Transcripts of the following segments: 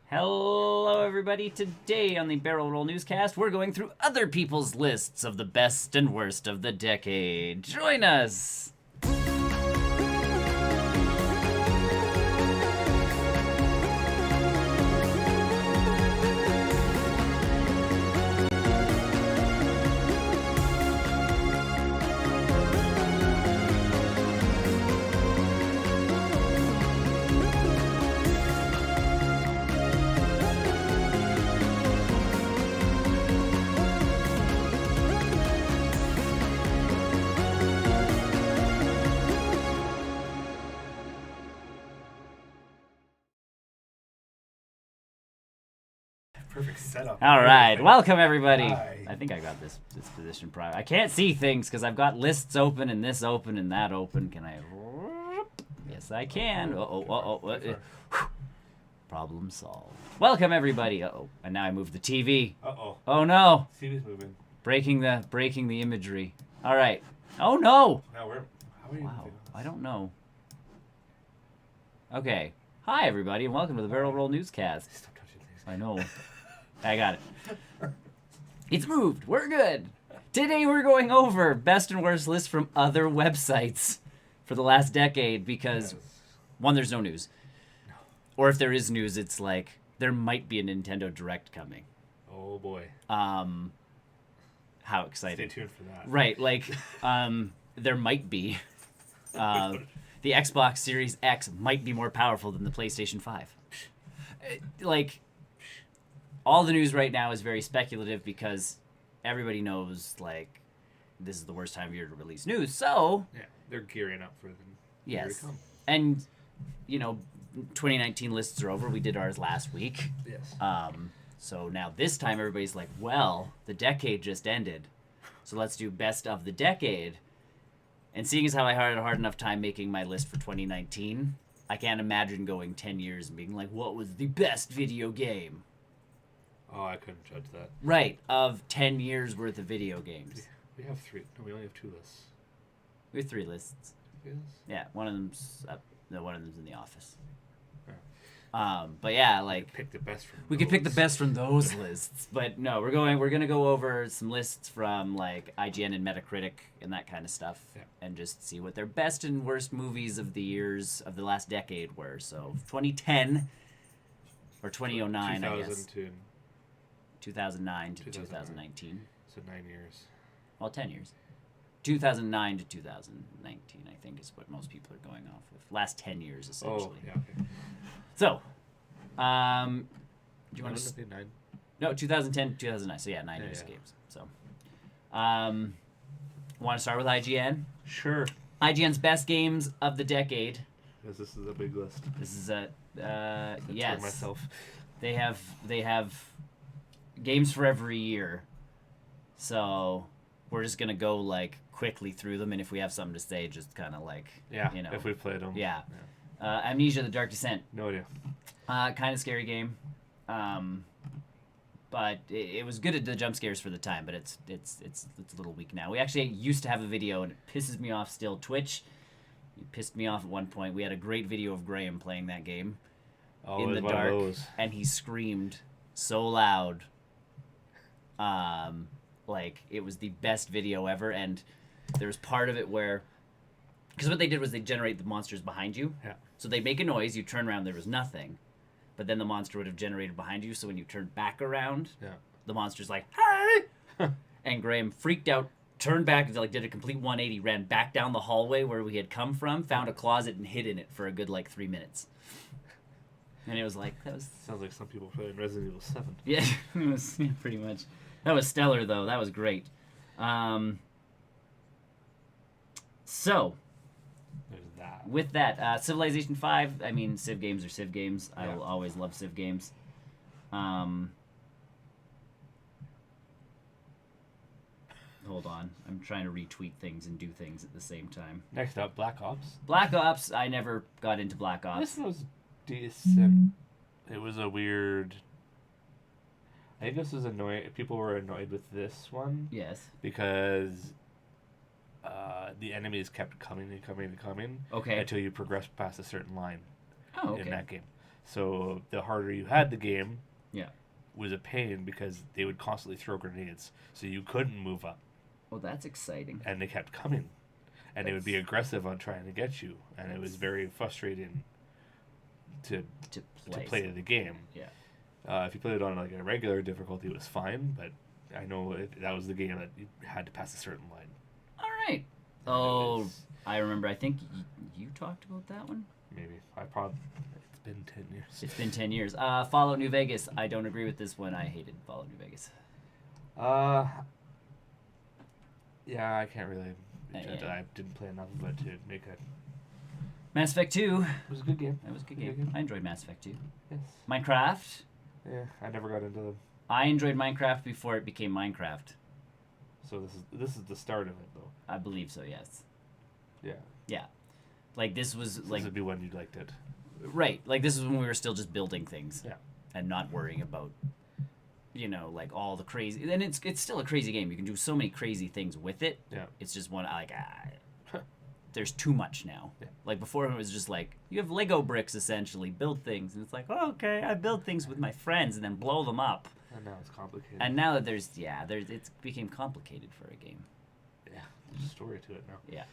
Hello, everybody. Today on the Barrel Roll Newscast, we're going through other people's lists of the best and worst of the decade. Join us! Perfect setup. All right, welcome everybody. Hi. I think I got this position private. I can't see things because I've got lists open and this open and that open. Can I? Yes, I can. Problem solved. Welcome everybody. And now I moved the TV. Oh no! TV's moving. Breaking the imagery. All right. Oh no! Now how are you Wow. moving? I don't know. Okay. Hi everybody, and welcome to the Barrel Roll Newscast. Stop touching things. I know. I got it. It's moved. We're good. Today we're going over best and worst lists from other websites for the last decade because, one, there's no news. No. Or if there is news, it's like, there might be a Nintendo Direct coming. Oh boy. How exciting. Stay tuned for that. Right, like, there might be. The Xbox Series X might be more powerful than the PlayStation 5. Like, all the news right now is very speculative because everybody knows, like, this is the worst time of year to release news. So, Yeah, they're gearing up for them. yes. And, 2019 lists are over. We did ours last week. Yes. So now this time everybody's like, well, the decade just ended. So let's do best of the decade. And seeing as how I had a hard enough time making my list for 2019, I can't imagine going 10 years and being like, what was the best video game? Oh, I couldn't judge that. Right, of 10 years worth of video games. We have three. No, we only have two lists. We have 3 lists. Yes. Yeah, one of them's up. No, one of them's in the office. Yeah. But yeah, like, Pick the best from. we could pick the best from those lists, but no, we're gonna go over some lists from like IGN and Metacritic and that kind of stuff, Yeah. and just see what their best and worst movies of the years of the last decade were. So 2010 or 2009, I guess. 2009 to 2019. So 9 years. Well, 10 years. 2009 to 2019, I think, is what most people are going off with. Last 10 years, essentially. Oh, yeah. Okay. So, do you want to? say 9? No, 2010 to 2009. So yeah, 9 years of games. So, want to start with IGN? Sure. IGN's best games of the decade. Because this is a big list. This is a Yes. Myself. They have games for every year. So we're just gonna go like quickly through them, and if we have something to say, just kind of like If we played them. Yeah. Amnesia: The Dark Descent. No idea. Kind of scary game. But it was good at the jump scares for the time, but it's a little weak now. We actually used to have a video, and it pisses me off still. Twitch, you pissed me off at one point. We had a great video of Graham playing that game in the dark, and he screamed so loud. Like, it was the best video ever, and there was part of it where, because what they did was they generate the monsters behind you. Yeah. So they make a noise, you turn around, there was nothing. But then the monster would have generated behind you, so when you turn back around, the monster's like, hey! And Graham freaked out, turned back, and like did a complete 180, ran back down the hallway where we had come from, found a closet, and hid in it for a good, 3 minutes. And it was like, that was... Sounds like some people playing Resident Evil 7. Yeah, it was pretty much. That was stellar, though. That was great. So... There's that. With that, Civilization 5, I mean, Civ games are Civ games. I Yeah. will always love Civ games. Hold on. I'm trying to retweet things and do things at the same time. Next up, Black Ops. Black Ops, I never got into Black Ops. This was decent. It was a weird... I think this was annoying. People were annoyed with this one Yes. because the enemies kept coming and coming and coming Okay. until you progressed past a certain line Oh, okay. in that game. So the harder you had the game, Yeah. was a pain because they would constantly throw grenades, so you couldn't move up. Well, that's exciting. And they kept coming, and they would be aggressive on trying to get you, and it was very frustrating to play the game. Yeah. If you played it on like a regular difficulty, it was fine, but I know that was the game that you had to pass a certain line. All right. Oh, I remember. I think you talked about that one. Maybe it's been 10 years. It's been 10 years. Fallout New Vegas. I don't agree with this one. I hated Fallout New Vegas. Yeah, I can't really. I didn't play enough of it to make a. Mass Effect 2. It was a good game. It was a good game. I enjoyed Mass Effect 2. Yes. Minecraft. Yeah, I never got into them. I enjoyed Minecraft before it became Minecraft. So this is the start of it, though. I believe so. Yes. Yeah. Yeah. Like this was like. This would be when you liked it. Right. Like this is when we were still just building things. Yeah. And not worrying about, like all the crazy. And it's still a crazy game. You can do so many crazy things with it. Yeah. It's just there's too much now. Yeah. Like before it was just like you have Lego bricks essentially, build things, and it's like, oh, okay, I build things with my friends and then blow them up. And now it's complicated. And now that it's became complicated for a game. Yeah, there's a story to it now. Yeah.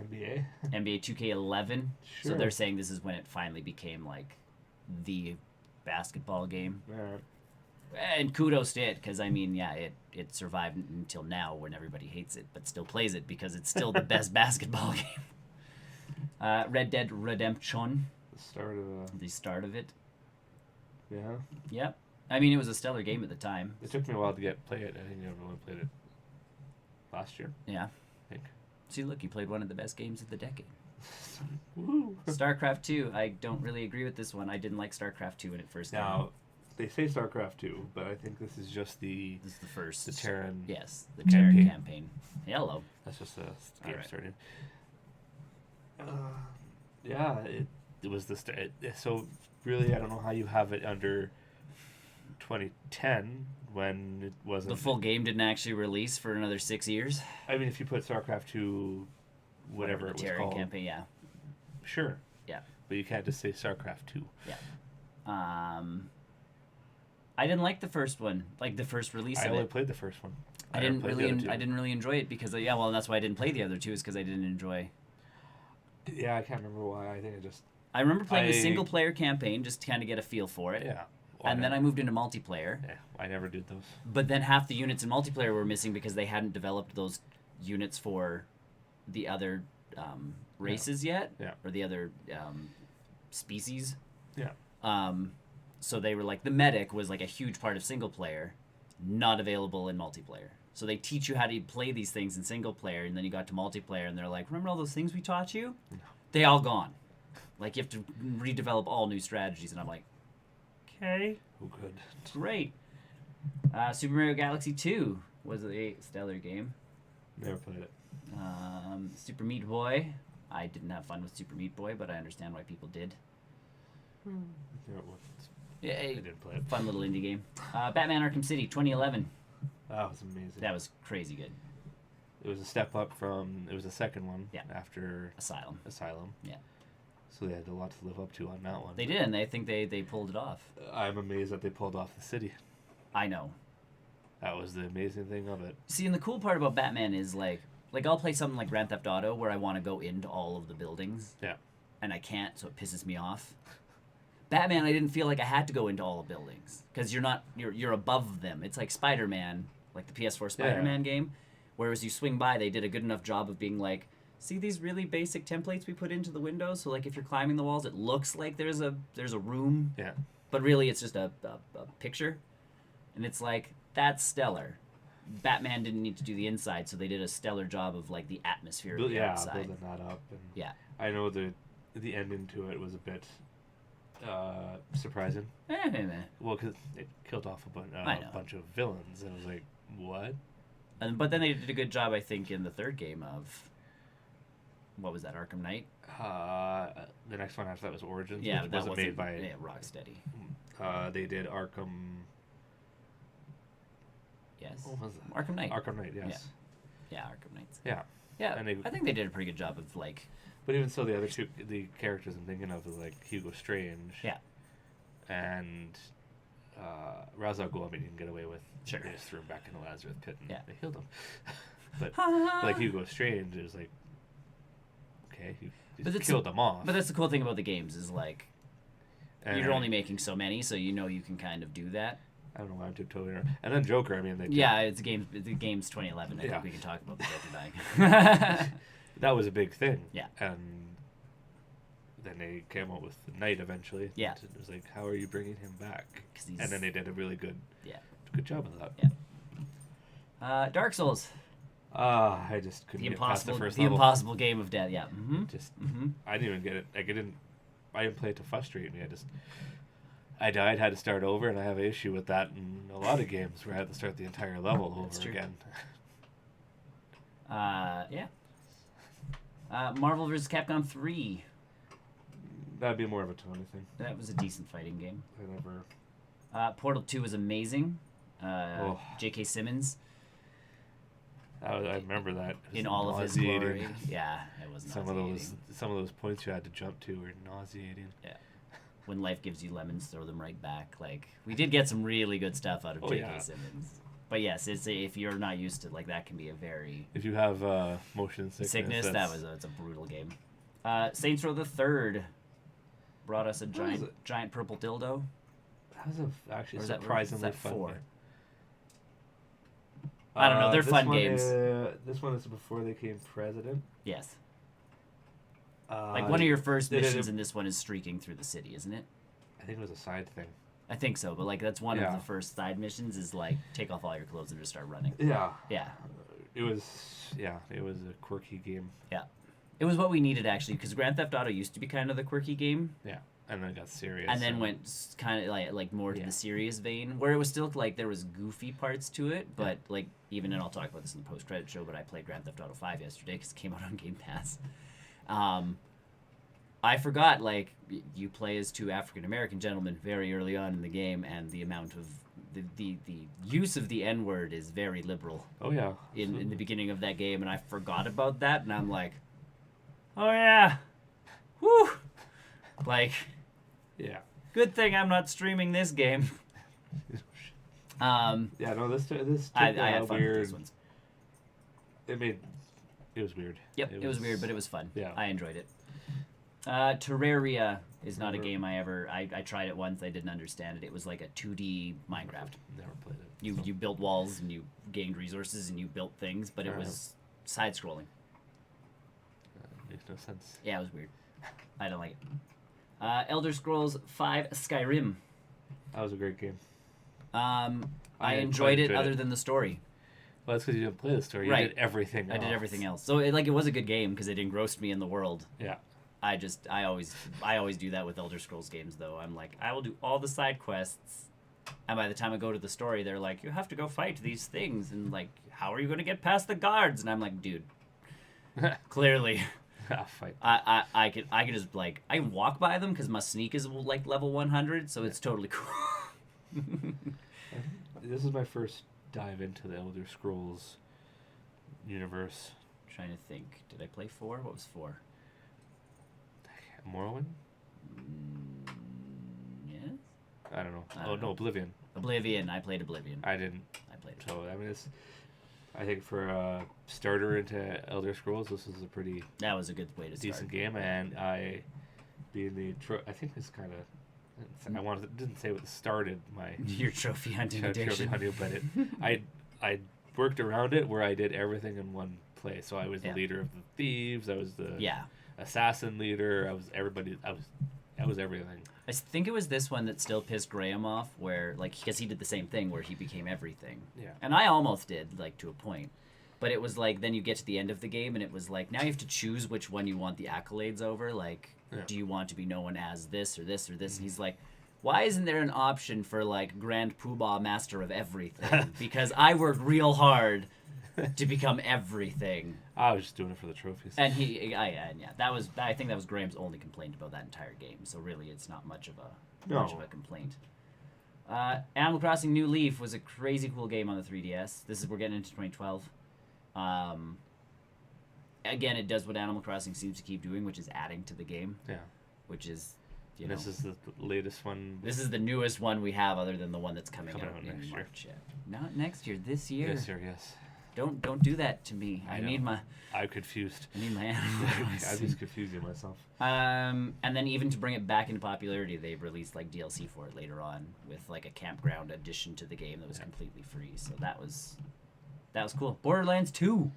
NBA? NBA 2K11. Sure. So they're saying this is when it finally became like the basketball game. And kudos to it, because I mean, yeah, it survived until now when everybody hates it, but still plays it because it's still the best basketball game. Red Dead Redemption. The start of it. Yeah. Yep. I mean, it was a stellar game at the time. It took me a while to play it. I think I only played it last year. Yeah. I think. See, look, you played one of the best games of the decade. Woo! StarCraft 2. I don't really agree with this one. I didn't like StarCraft 2 when it first came out. Now, they say StarCraft 2, but I think this is just the first. The Terran. Yes, the Terran campaign. Hello. That's just a game right. starting. Yeah, it was the start. So really, I don't know how you have it under 2010 when it wasn't. The full game didn't actually release for another 6 years. I mean, if you put StarCraft 2, whatever it was Terran called. campaign, yeah. Sure. Yeah. But you can't just say StarCraft 2. Yeah. I didn't like the first one, like the first release of it. I only played the first one. I didn't really enjoy it because that's why I didn't play the other two, is because I didn't enjoy. Yeah, I can't remember why. I think I remember playing the single player campaign just to kind of get a feel for it. Yeah. And then I moved into multiplayer. Yeah, I never did those. But then half the units in multiplayer were missing because they hadn't developed those units for the other races yet. Yeah. Or the other species. Yeah. So they were like, the medic was like a huge part of single player, not available in multiplayer. So they teach you how to play these things in single player, and then you got to multiplayer, and they're like, remember all those things we taught you? No. They all gone. Like, you have to redevelop all new strategies, and I'm like, okay. Oh, good. Great. Super Mario Galaxy 2 was a stellar game. Never played it. Super Meat Boy. I didn't have fun with Super Meat Boy, but I understand why people did. Yeah, I didn't play it. Fun little indie game. Batman Arkham City 2011. That was amazing. That was crazy good. It was a step up from. It was the second one. Yeah. After Asylum. Yeah. So they had a lot to live up to on that one. They did, and I think they pulled it off. I'm amazed that they pulled off the city. I know. That was the amazing thing of it. See, and the cool part about Batman is like I'll play something like Grand Theft Auto where I want to go into all of the buildings. Yeah. And I can't, so it pisses me off. Batman, I didn't feel like I had to go into all the buildings because you're above them. It's like Spider-Man, like the PS4 Spider-Man game, whereas you swing by, they did a good enough job of being like, see these really basic templates we put into the windows. So like if you're climbing the walls, it looks like there's a room. Yeah. But really, it's just a picture, and it's like that's stellar. Batman didn't need to do the inside, so they did a stellar job of like the atmosphere of the outside. Building that up. And yeah. I know the ending to it was a bit surprising. Well, because it killed off a bunch of villains, and I was like, what? But then they did a good job, I think, in the third game of what was that, Arkham Knight? The next one after that was Origins. Yeah, which but that wasn't made by Rocksteady. They did Arkham. Yes. What was that? Arkham Knight. Arkham Knight. Yes. Yeah, Arkham Knights. Yeah. Yeah, I think they did a pretty good job of like But even so, the other two, the characters I'm thinking of is like Hugo Strange. Yeah. And Ra's al Ghul, I mean, you can get away with. Sure. They just threw him back in the Lazarus pit and Yeah. they healed him. But like Hugo Strange is like, okay, you just killed them off. But that's the cool thing about the games is like, and you're only making so many, so you know you can kind of do that. I don't know why I'm tiptoeing around. And then Joker, I mean, they it's the game's 2011. I think we can talk about the Joker dying. That was a big thing. Yeah. And then they came out with the Knight eventually. Yeah. It was like, how are you bringing him back? And then they did a really good job of that. Yeah. Dark Souls. I just couldn't get past the first level. Impossible game of death. Yeah. Mm-hmm. I didn't even get it. Like, I didn't play it to frustrate me. I died, had to start over, and I have an issue with that in a lot of games where I had to start the entire level over again. Yeah. Marvel vs. Capcom 3. That'd be more of a Tony thing. That was a decent fighting game. I never. Portal 2 was amazing. J.K. Simmons. I remember that. In all of his glory. Yeah, it was nauseating. Some of those points you had to jump to were nauseating. Yeah. When life gives you lemons, throw them right back. Like, we did get some really good stuff out of J.K. Simmons. But yes, if you're not used to, like, that can be a very... If you have motion sickness, it's a brutal game. Saints Row the Third brought us a giant purple dildo. That was actually surprisingly fun. 4? I don't know. They're fun games. This one is before they became president. Yes. Like one of your first missions in this one is streaking through the city, isn't it? I think it was a side thing. I think so, but like that's one of the first side missions is like take off all your clothes and just start running. Yeah. Yeah. It was a quirky game. Yeah. It was what we needed actually because Grand Theft Auto used to be kind of the quirky game. Yeah. And then it got serious. And then went kind of like more to the serious vein, where it was still like there was goofy parts to it, but like and I'll talk about this in the post-credit show, but I played Grand Theft Auto 5 yesterday because it came out on Game Pass. I forgot, like, you play as 2 African-American gentlemen very early on in the game, and the amount of the use of the N-word is very liberal. Oh, yeah. In the beginning of that game, and I forgot about that, and I'm like, oh, yeah. Whew. Like, yeah. Good thing I'm not streaming this game. This I had fun with these ones. It was weird. Yep, it was weird, but it was fun. Yeah. I enjoyed it. Terraria is not a game I tried it once. I didn't understand it. It was like a 2D Minecraft. Never played it. You built walls and you gained resources and you built things, but it was side-scrolling. Makes no sense. Yeah, it was weird. I don't like it. Elder Scrolls V Skyrim. That was a great game. I enjoyed it other than the story. Well, that's because you didn't play the story. You did everything else. I did everything else. So it was a good game because it engrossed me in the world. Yeah. I always do that with Elder Scrolls games, though. I'm like, I will do all the side quests, and by the time I go to the story, they're like, you have to go fight these things, and like, how are you going to get past the guards? And I'm like, dude, clearly, fight. I could just like I can walk by them because my sneak is like level 100, so it's totally cool. This is my first dive into the Elder Scrolls universe. I'm trying to think, did I play 4? What was 4? Morrowind? Yes? I don't know. No, Oblivion. Oblivion. I played Oblivion. I didn't. I played it. So, I mean, I think for a starter into Elder Scrolls, this is a pretty... That was a good way to start. Decent game, and I think this kind of... didn't say what started my... Your trophy hunting addiction. Trophy hunting, but I worked around it where I did everything in one place. So I was the leader of the thieves. I was the... assassin leader. I was everything. I think it was this one that still pissed Graham off, where like because he did the same thing where he became everything. Yeah. And I almost did like to a point, but it was like then you get to the end of the game and it was like now you have to choose which one you want the accolades over. Like, do you want to be known as this or this or this? And he's like, why isn't there an option for like Grand Poobah Master of Everything? Because I worked real hard to become everything. I was just doing it for the trophies. And I think that was Graham's only complaint about that entire game. So really, it's not much of a complaint. Animal Crossing New Leaf was a crazy cool game on the 3DS. We're getting into 2012. again, it does what Animal Crossing seems to keep doing, which is adding to the game. Yeah. Which is, This is the latest one. This is the newest one we have, other than the one that's coming out in next March. year. Yeah. Not next year. This year. This year, yes. Don't do that to me. I need my. I'm confused. I need my Animal Crossing. I'm just confusing myself. And then even to bring it back into popularity, they released like DLC for it later on with like a campground addition to the game that was completely free. So that was cool. Borderlands 2.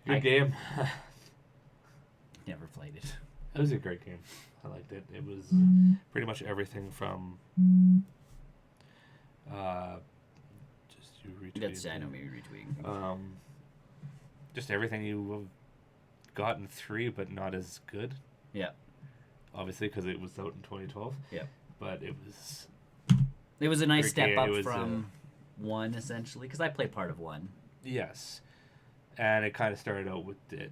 Good game. Never played it. It was a great game. I liked it. It was pretty much everything from just you retweeted. I know maybe retweeting. Just everything you have got in 3, but not as good. Yeah. Obviously, because it was out in 2012. Yeah. But it was. It was a nice step up from 1, essentially, because I played part of 1. Yes, and it kind of started out with the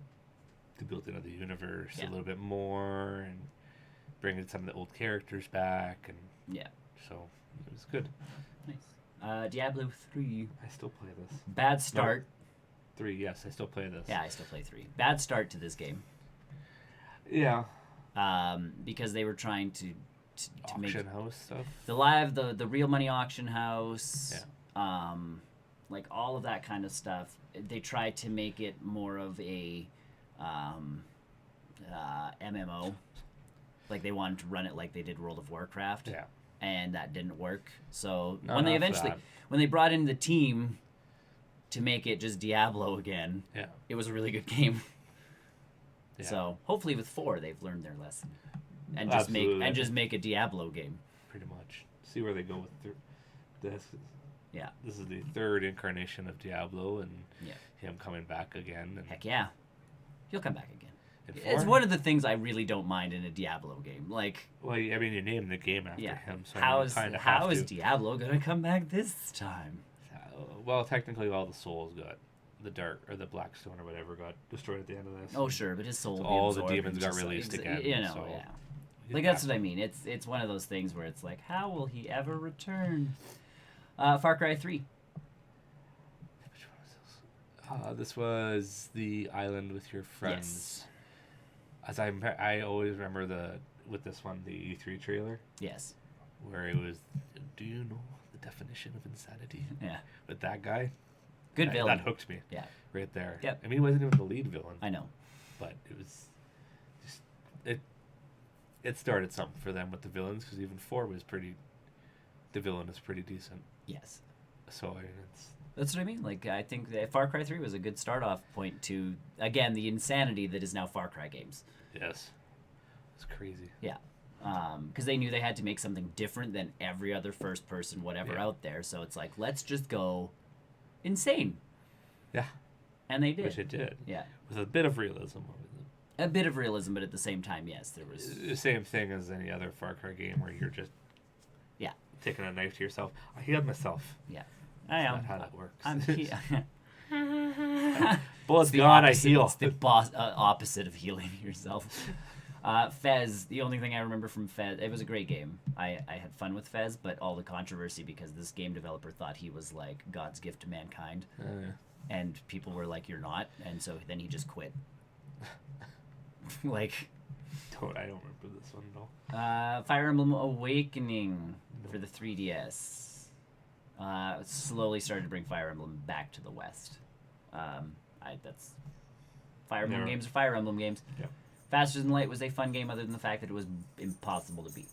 building of the universe a little bit more, and bringing some of the old characters back, and so it was good. Nice. Diablo 3. I still play this. Bad start. No, 3, yes, I still play this. Yeah, I still play 3. Bad start to this game. Yeah. Because they were trying to make auction house stuff. The real money auction house. Yeah. Like all of that kind of stuff. They tried to make it more of a MMO. Like they wanted to run it like they did World of Warcraft. Yeah. And that didn't work. So when they brought in the team to make it just Diablo again, it was a really good game. Yeah. So hopefully with 4 they've learned their lesson, and just make a Diablo game. Pretty much. See where they go with this. Yeah. This is the 3rd incarnation of Diablo, and him coming back again. And heck yeah, he'll come back again. It's one of the things I really don't mind in a Diablo game. Like, well, I mean, you named the game after him, so how is Diablo gonna come back this time? Well, technically, all the souls got the Blackstone or whatever got destroyed at the end of this. Oh, sure, but his soul. So all the demons got released again. You know, so like that's what I mean. It's one of those things where it's like, how will he ever return? Far Cry 3. Which one was this? This was the island with your friends. Yes. As I always remember with this one, the E3 trailer. Yes. Where it was, do you know the definition of insanity? Yeah. With that guy. Good villain. That hooked me. Yeah. Right there. Yep. I mean, he wasn't even the lead villain. I know. But it was just it started something for them with the villains, because even 4 was the villain is pretty decent. Yes. So I mean, that's what I mean. Like, I think that Far Cry 3 was a good start-off point to, again, the insanity that is now Far Cry games. Yes. It's crazy. Yeah. Because they knew they had to make something different than every other first-person whatever out there. So it's like, let's just go insane. Yeah. And they did. Which it did. Yeah. With a bit of realism. A bit of realism, but at the same time, yes, there was... The same thing as any other Far Cry game where you're just... Yeah. Taking a knife to yourself. I healed myself. Yeah. That's not how that works. I'm Bullet's gone, I heal. It's the opposite of healing yourself. Fez, the only thing I remember from Fez, it was a great game. I had fun with Fez, but all the controversy because this game developer thought he was like God's gift to mankind. And people were like, you're not. And so then he just quit. Like... I don't remember this one, though. Fire Emblem Awakening for the 3DS. Slowly started to bring Fire Emblem back to the West. That's Fire Emblem games are Fire Emblem games. Yeah. Faster Than Light was a fun game, other than the fact that it was impossible to beat.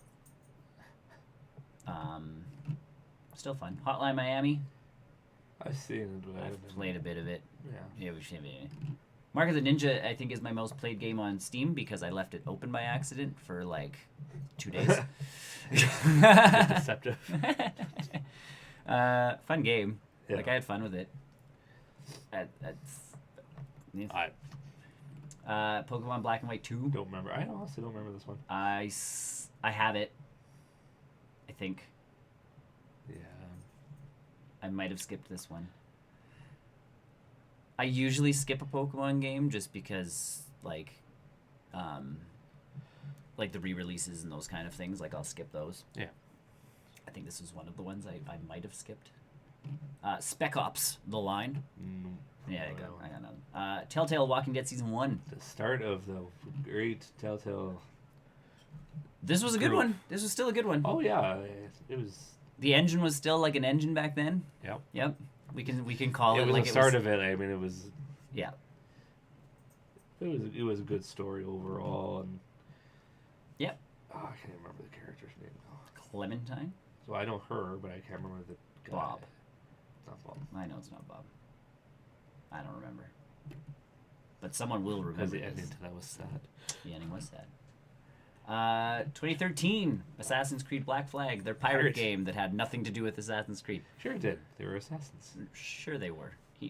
Still fun. Hotline Miami. I've seen it, but I've played a bit of it. Yeah. Mark of the Ninja, I think, is my most played game on Steam because I left it open by accident for like 2 days. Deceptive. Fun game. Yeah. Like, I had fun with it. Pokemon Black and White 2. Don't remember. I honestly don't remember this one. I have it. I think. Yeah. I might have skipped this one. I usually skip a Pokemon game just because, like the re-releases and those kind of things. Like, I'll skip those. Yeah. I think this was one of the ones I might have skipped. Spec Ops: The Line. Yeah, I got nothing. Telltale Walking Dead Season 1. The start of the great Telltale. This was a good one. This was still a good one. Oh, yeah. It was... The engine was still like an engine back then. Yep. We can call it was like the start of it. I mean, it was... Yeah. It was a good story overall. And yep. Oh, I can't remember the character's name. Clementine? So I know her, but I can't remember the guy. Bob. It's not Bob. I know it's not Bob. I don't remember. But someone will remember. Because the ending to that was sad. The ending was sad. 2013, Assassin's Creed Black Flag, their pirate game that had nothing to do with Assassin's Creed. Sure it did. They were assassins. Sure they were. He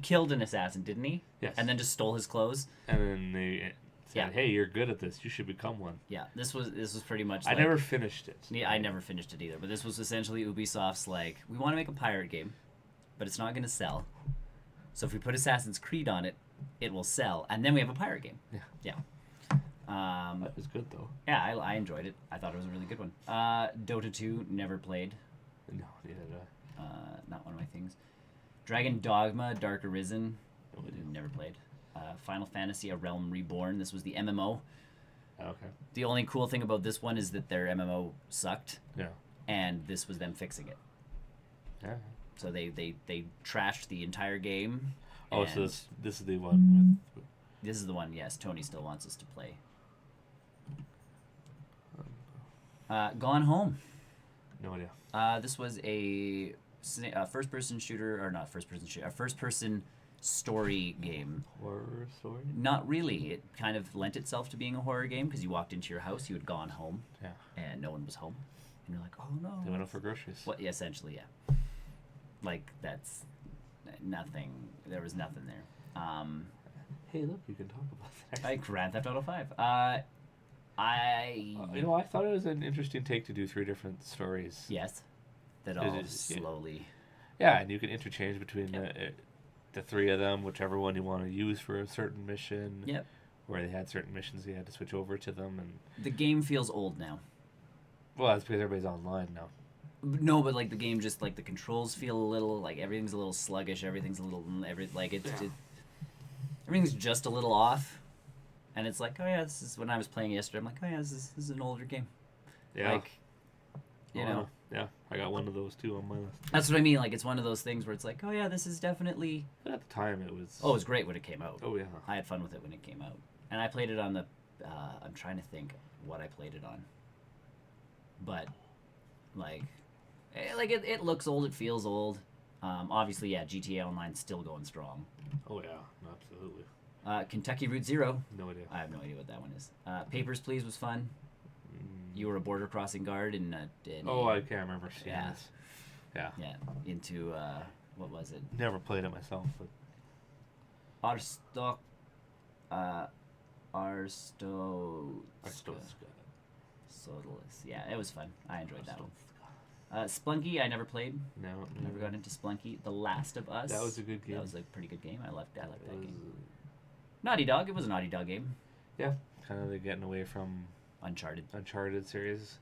killed an assassin, didn't he? Yes. And then just stole his clothes. And then they said, "Hey, you're good at this. You should become one." Yeah. This was pretty much. I never finished it. Yeah, I never finished it either. But this was essentially Ubisoft's like, we want to make a pirate game, but it's not going to sell. So if we put Assassin's Creed on it, it will sell, and then we have a pirate game. Yeah. That was good though. Yeah, I enjoyed it. I thought it was a really good one. Dota 2, never played. No, neither did I. Not one of my things. Dragon Dogma, Dark Arisen, never played. Final Fantasy, A Realm Reborn. This was the MMO. Okay. The only cool thing about this one is that their MMO sucked. Yeah. And this was them fixing it. Yeah. So they trashed the entire game. Oh, so this is the one with... This is the one, yes, Tony still wants us to play. Gone Home. No idea. This was a first-person shooter, or not first-person shooter, a first-person story game. Horror story? Not really. It kind of lent itself to being a horror game because you walked into your house, you had gone home, and no one was home, and you're like, oh no. They went out for groceries. What? Yeah, essentially, yeah. Like that's nothing. There was nothing there. Hey, look, you can talk about that. Like Grand Theft Auto 5. I thought it was an interesting take to do 3 different stories. Yes. That all slowly... Yeah, and you can interchange between the 3 of them, whichever one you want to use for a certain mission. Yep. Where they had certain missions, you had to switch over to them. And the game feels old now. Well, that's because everybody's online now. No, but like the game just like the controls feel a little like everything's a little sluggish. Everything's a little everything's just a little off, and it's like, oh yeah, this is when I was playing yesterday. I'm like, oh yeah, this is an older game. Yeah. Like, you know. Yeah, I got one of those too on my list. That's what I mean. Like it's one of those things where it's like, oh yeah, this is definitely. But at the time, it was. Oh, it was great when it came out. Oh yeah. I had fun with it when it came out, and I played it on the. I'm trying to think what I played it on. But, it looks old. It feels old. Obviously, yeah, GTA Online's still going strong. Oh yeah, absolutely. Kentucky Route Zero. No idea. I have no idea what that one is. Papers, Please was fun. You were a border crossing guard in I can't remember seeing this. Yeah. Yeah. Into what was it? Never played it myself, but. Yeah, it was fun. I enjoyed that one. Splunky, I never played. No, never got into Splunky. The Last of Us. That was a good game. That was a pretty good game. I liked that game. Naughty Dog. It was a Naughty Dog game. Yeah, kind of getting away from Uncharted series.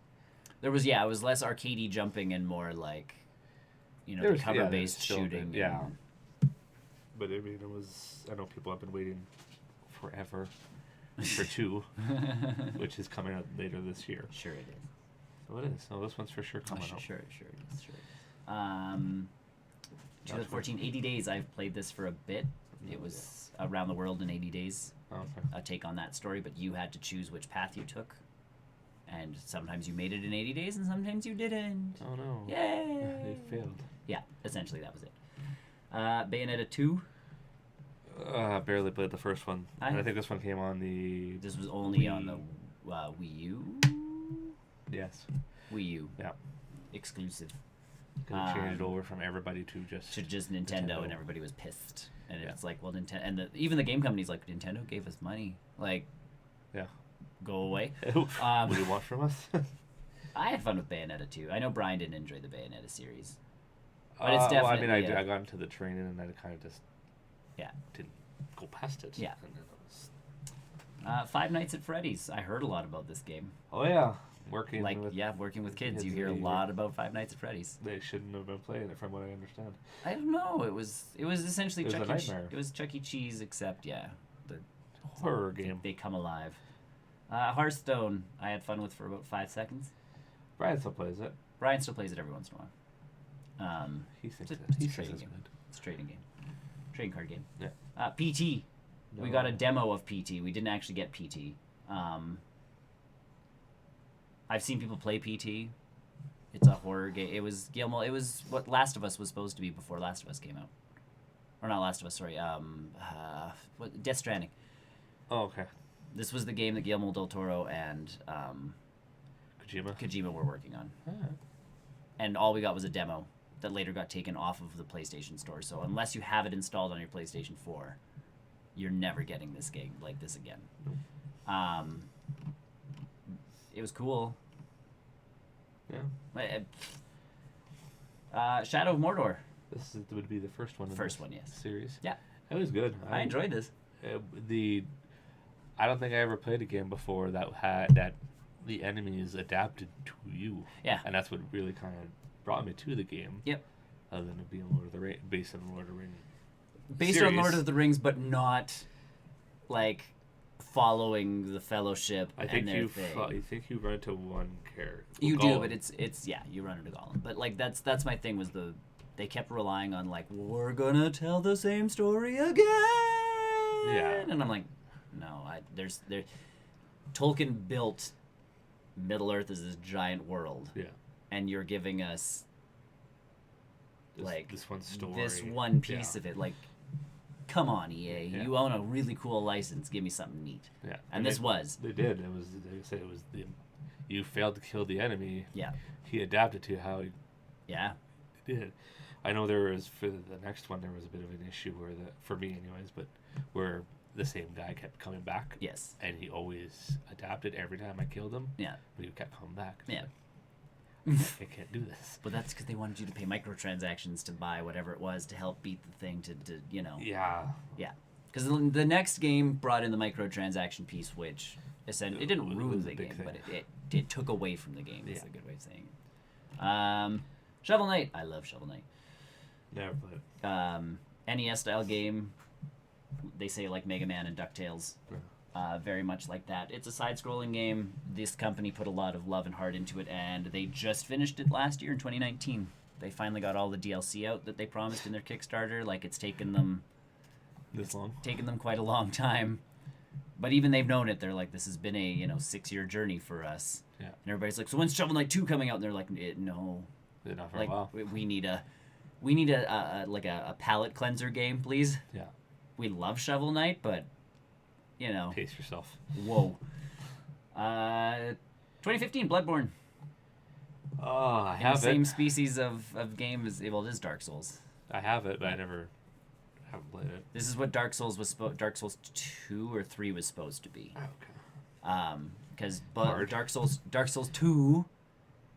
There was it was less arcadey jumping and more like, the cover-based shooting. Yeah. But I mean, it was. I know people have been waiting forever for 2, which is coming out later this year. Sure it is. So it is. So this one's for sure coming out. Sure it is. 2014, 80 Days. I've played this for a bit. It was around the world in 80 days. Okay. A take on that story, but you had to choose which path you took. And sometimes you made it in 80 days, and sometimes you didn't. Oh no. Yay! They failed. Yeah, essentially that was it. Bayonetta 2. Barely played the first one. And I think this one came on the... This was only on the Wii U? Yes. Wii U. Yeah. Exclusive. Changed over from everybody to just Nintendo, and everybody was pissed. And it's like, well, Nintendo... And even the game company's like, Nintendo gave us money. Like... Yeah. Go away. What do you want from us? I had fun with Bayonetta 2. I know Brian didn't enjoy the Bayonetta series. But it's definitely... I got into the training and I kind of just... Yeah. Didn't go past it. Yeah. And then it was... Five Nights at Freddy's. I heard a lot about this game. Oh, yeah. working with kids. You hear a lot about Five Nights at Freddy's. They shouldn't have been playing it, from what I understand. I don't know. It was essentially Chuck E. Cheese. It was Chuck E. Cheese, except the horror game. They come alive. Hearthstone, I had fun with for about 5 seconds. Brian still plays it. Brian still plays it every once in a while. He thinks it's a trading game. It's a trading game. Trading card game. Yeah. PT. No. We got a demo of PT. We didn't actually get PT. I've seen people play PT. It's a horror game. It was Guillermo. It was what Last of Us was supposed to be before Last of Us came out. Or not Last of Us, sorry. Death Stranding. Oh, okay. This was the game that Guillermo del Toro and Kojima were working on. And all we got was a demo that later got taken off of the PlayStation Store. So unless you have it installed on your PlayStation 4, you're never getting this game like this again. It was cool. Yeah. Shadow of Mordor. This would be the first one. First one, yes. Series. Yeah. It was good. I enjoyed this. I don't think I ever played a game before that the enemies adapted to you. Yeah. And that's what really kind of brought me to the game. Yep. Other than it being based on Lord of the Rings. Based on Lord of the Rings, but not like following the Fellowship and their thing. You think you run into one character? You do, but it's you run into Gollum. But like that's my thing was they kept relying on like we're gonna tell the same story again. Yeah. And I'm like, no, Tolkien built Middle Earth as this giant world. Yeah. And you're giving us this one story. This one piece of it. Like, come on, EA. Yeah. You own a really cool license. Give me something neat. Yeah. And this was. They did. It was you failed to kill the enemy. Yeah. He adapted to how he did. I know there was, for the next one, there was a bit of an issue for me anyways, but where the same guy kept coming back. Yes. And he always adapted every time I killed him. Yeah. But he kept coming back. Yeah. I can't do this. But that's because they wanted you to pay microtransactions to buy whatever it was to help beat the thing to you know. Yeah. Yeah. Because the next game brought in the microtransaction piece, which essentially, it didn't ruin the game, but it took away from the game. That's a good way of saying it. Shovel Knight. I love Shovel Knight. Never played it. NES style game. They say like Mega Man and DuckTales. Very much like that. It's a side-scrolling game. This company put a lot of love and heart into it, and they just finished it last year in 2019. They finally got all the DLC out that they promised in their Kickstarter. Like, it's taken them taken them quite a long time. But even they've known it. They're like, this has been a 6-year journey for us. Yeah. And everybody's like, so when's Shovel Knight 2 coming out? And they're like, no. Not for a while. We need a palate cleanser game, please. Yeah. We love Shovel Knight, but pace yourself. Whoa. 2015 Bloodborne. Oh, I have it. Same species of game as it is Dark Souls. I have it, but I never haven't played it. This is what Dark Souls 2 or 3 was supposed to be. Okay. Because Dark Souls 2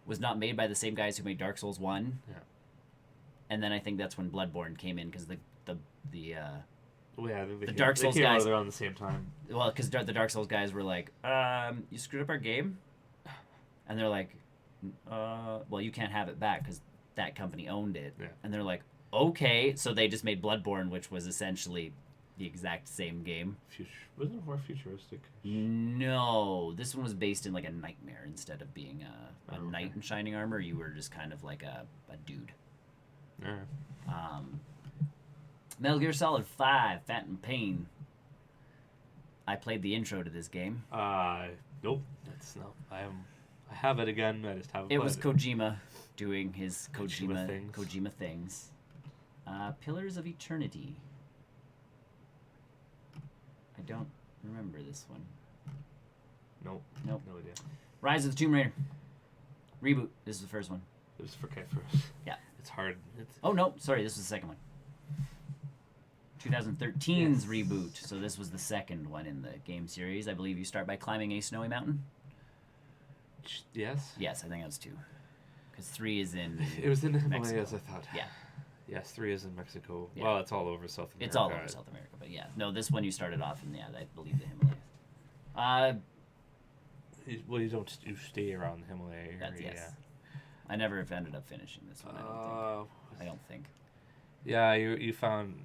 was not made by the same guys who made Dark Souls 1. Yeah. And then I think that's when Bloodborne came in because the Dark Souls guys around the same time. Well, because the Dark Souls guys were like, you screwed up our game, and they're like, well, you can't have it back because that company owned it. Yeah. And they're like, okay, so they just made Bloodborne, which was essentially the exact same game. Wasn't it more futuristic? No, this one was based in like a nightmare instead of being a knight in shining armor. You were just kind of like a dude. All right. Metal Gear Solid 5, Phantom Pain. I played the intro to this game. Nope. I have it again. I just haven't. It was Kojima doing his Kojima things. Pillars of Eternity. I don't remember this one. Nope. No idea. Rise of the Tomb Raider. Reboot. This is the first one. It was for first. Yeah. It's hard. Oh no, sorry. This was the second one. 2013's reboot. So this was the second one in the game series. I believe you start by climbing a snowy mountain. Yes. Yes, I think that was 2. Because 3 is in. It was in the Mexico. Himalayas, I thought. Yeah. Yes, 3 is in Mexico. Yeah. Well, it's all over South America. It's all over South America, but yeah. No, this one you started off in, I believe, the Himalayas. You don't. You stay around the Himalaya area. Yes. Yeah. I never have ended up finishing this one. I don't think. Yeah, you found.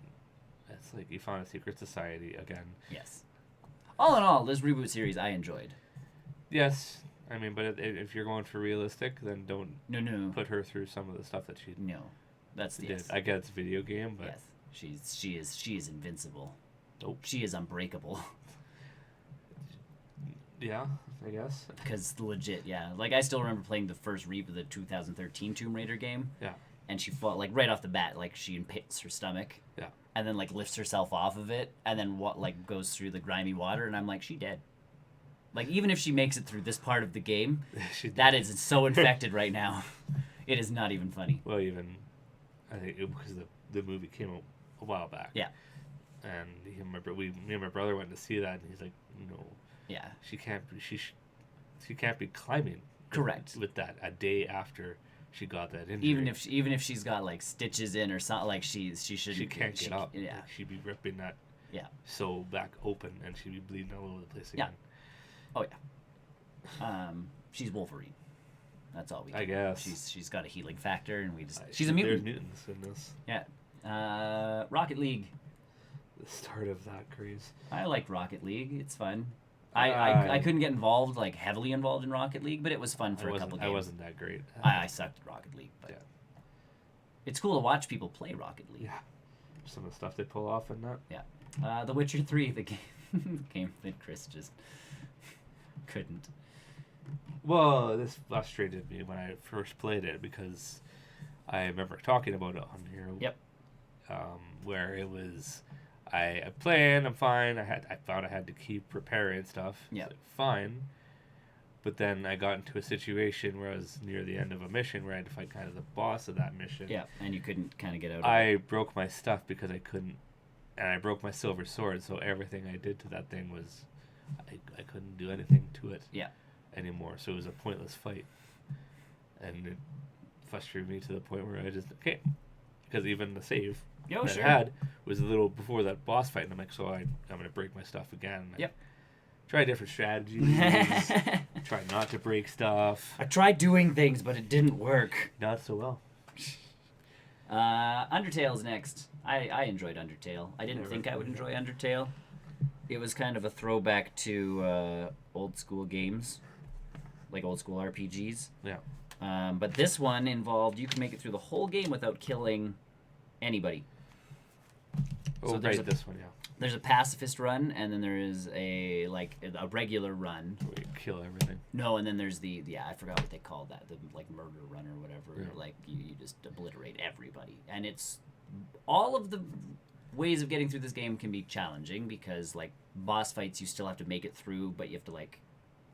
It's like you found a secret society again. Yes. All in all, this reboot series I enjoyed. Yes, I mean, but if you're going for realistic, then don't no put her through some of the stuff that she that's did. yes. I get it's a video game, but yes, she is invincible. Nope. She is unbreakable. Yeah, I guess. Because legit, yeah. Like, I still remember playing the first Reap of the 2013 Tomb Raider game. Yeah. And she fought, like, right off the bat, like, she impales her stomach. Yeah. And then, like, lifts herself off of it. And then, goes through the grimy water. And I'm like, she dead. Like, even if she makes it through this part of the game, that is so infected right now. It is not even funny. Well, even, I think, because the movie came out a while back. Yeah. And me and my brother went to see that, and he's like, no. Yeah. She can't be climbing. Correct. With that a day after she got that injury. Even if she's got like stitches in or something, like she shouldn't. She can't get up. Yeah. Like, she'd be ripping that. Yeah. So back open, and she'd be bleeding all over the place again. Yeah. Oh yeah. She's Wolverine. That's all we. I guess she's got a healing factor, and we just she's a mutant. There's mutants in this. Yeah. Rocket League. The start of that craze. I like Rocket League. It's fun. I couldn't get involved, like heavily involved in Rocket League, but it was fun for a couple games. I wasn't that great. I sucked at Rocket League, but it's cool to watch people play Rocket League. Yeah, some of the stuff they pull off in that. Yeah, The Witcher 3, the game that Chris just couldn't. Well, this frustrated me when I first played it because I remember talking about it on here. Yep. Where it was. I playing, I'm fine. I thought I had to keep preparing stuff. Yeah. Like, fine. But then I got into a situation where I was near the end of a mission where I had to fight kind of the boss of that mission. Yeah, and you couldn't kind of get out of it. I it. broke my stuff because I couldn't, and I broke my silver sword, so everything I did to that thing was, I couldn't do anything to it anymore, so it was a pointless fight. And it frustrated me to the point where I just, because even the save I had was a little before that boss fight, and I'm like, so I'm going to break my stuff again. Yep. Try different strategies. Try not to break stuff. I tried doing things, but it didn't work. Not so well. Undertale's next. I enjoyed Undertale. I didn't think I would enjoy Undertale. It was kind of a throwback to old school games, like old school RPGs. Yeah. But this one involved you can make it through the whole game without killing anybody. So this one, There's a pacifist run, and then there is a regular run. Where you kill everything. No, and then there's I forgot what they called that, the murder run or whatever. Yeah. Like you just obliterate everybody, and it's all of the ways of getting through this game can be challenging because like boss fights you still have to make it through, but you have to like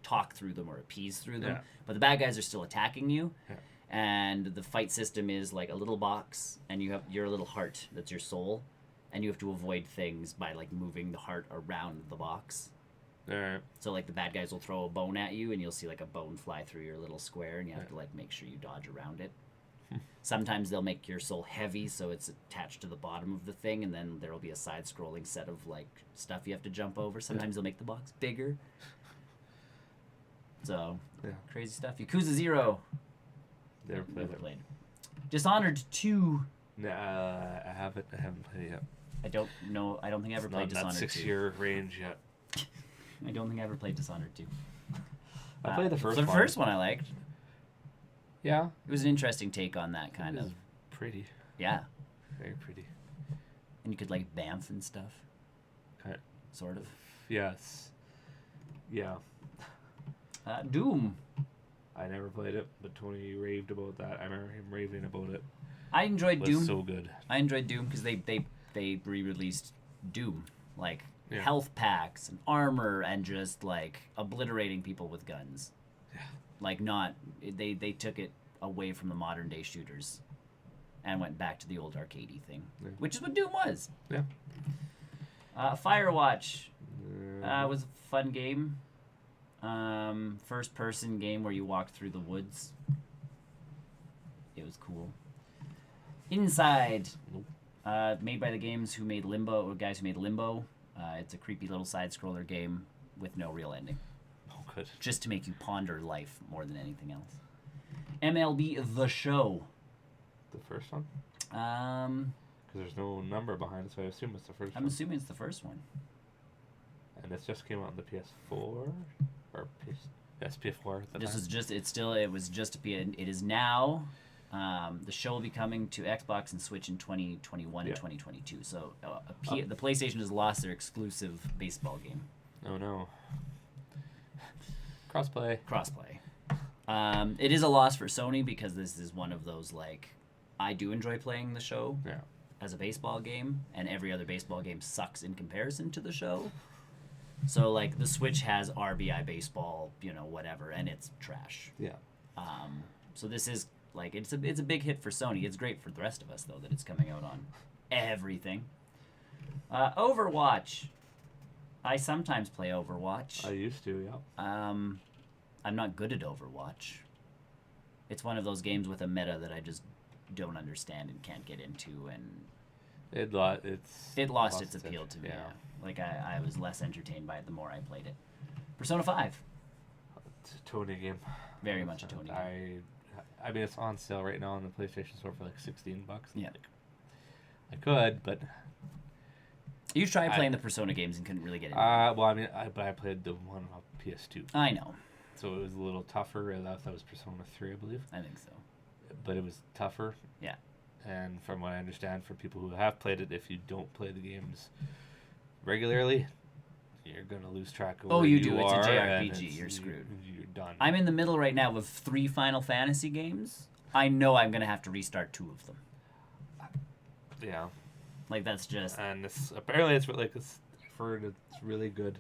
talk through them or appease through them. Yeah. But the bad guys are still attacking you. Yeah. And the fight system is like a little box, and you have your little heart. That's your soul, and you have to avoid things by like moving the heart around the box. All right. So like the bad guys will throw a bone at you, and you'll see like a bone fly through your little square, and you have to like make sure you dodge around it. Sometimes they'll make your soul heavy, so it's attached to the bottom of the thing, and then there will be a side-scrolling set of like stuff you have to jump over. Sometimes they'll make the box bigger. So crazy stuff. Yakuza 0. Never played. Dishonored 2. Nah, I haven't played it yet. I don't know. I don't think I ever played Dishonored 2. Not that 6-year range yet. I don't think I ever played Dishonored 2. I played the first one. The first one I liked. Yeah. It was an interesting take on that kind of. Pretty. Yeah. Very pretty. And you could like bamf and stuff. Okay. Sort of. Yes. Yeah. Doom. I never played it, but Tony raved about that. I remember him raving about it. I enjoyed Doom. It was so good. I enjoyed Doom because they re-released Doom, like health packs and armor and just like obliterating people with guns. Yeah. Like they took it away from the modern day shooters, and went back to the old arcadey thing, which is what Doom was. Yeah. Firewatch was a fun game. First person game where you walk through the woods. It was cool. Inside, made by the guys who made Limbo. It's a creepy little side scroller game with no real ending. Oh good. Just to make you ponder life more than anything else. MLB The Show. The first one? Because there's no number behind it, so I assume it's the first one. I'm assuming it's the first one. And this just came out on the PS4? Or PS4 at the This time? is just, it was just it is now, the show will be coming to Xbox and Switch in 2021 and 2022. So the PlayStation has lost their exclusive baseball game. Oh no. Crossplay. It is a loss for Sony because this is one of those, like, I do enjoy playing the show as a baseball game, and every other baseball game sucks in comparison to the show. So, like, the Switch has RBI baseball, whatever, and it's trash. Yeah. So this is, like, it's a big hit for Sony. It's great for the rest of us, though, that it's coming out on everything. Overwatch. I sometimes play Overwatch. I used to, yeah. I'm not good at Overwatch. It's one of those games with a meta that I just don't understand and can't get into, and it lost its appeal to me. Yeah. Like, I was less entertained by it the more I played it. Persona 5. It's a Tony game. Very much a Tony game. I mean, it's on sale right now on the PlayStation Store for like $16. Yeah. I could, but you tried playing the Persona games and couldn't really get into it. Well, I mean, I played the one on PS2. I know. So it was a little tougher. That was Persona 3, I believe. I think so. But it was tougher. Yeah. And from what I understand, for people who have played it, if you don't play the games regularly, you're going to lose track of where you do. It's a JRPG. You're screwed. You're done. I'm in the middle right now of 3 Final Fantasy games. I know I'm going to have to restart 2 of them. Yeah. Like, that's just... And apparently I've heard it's really good.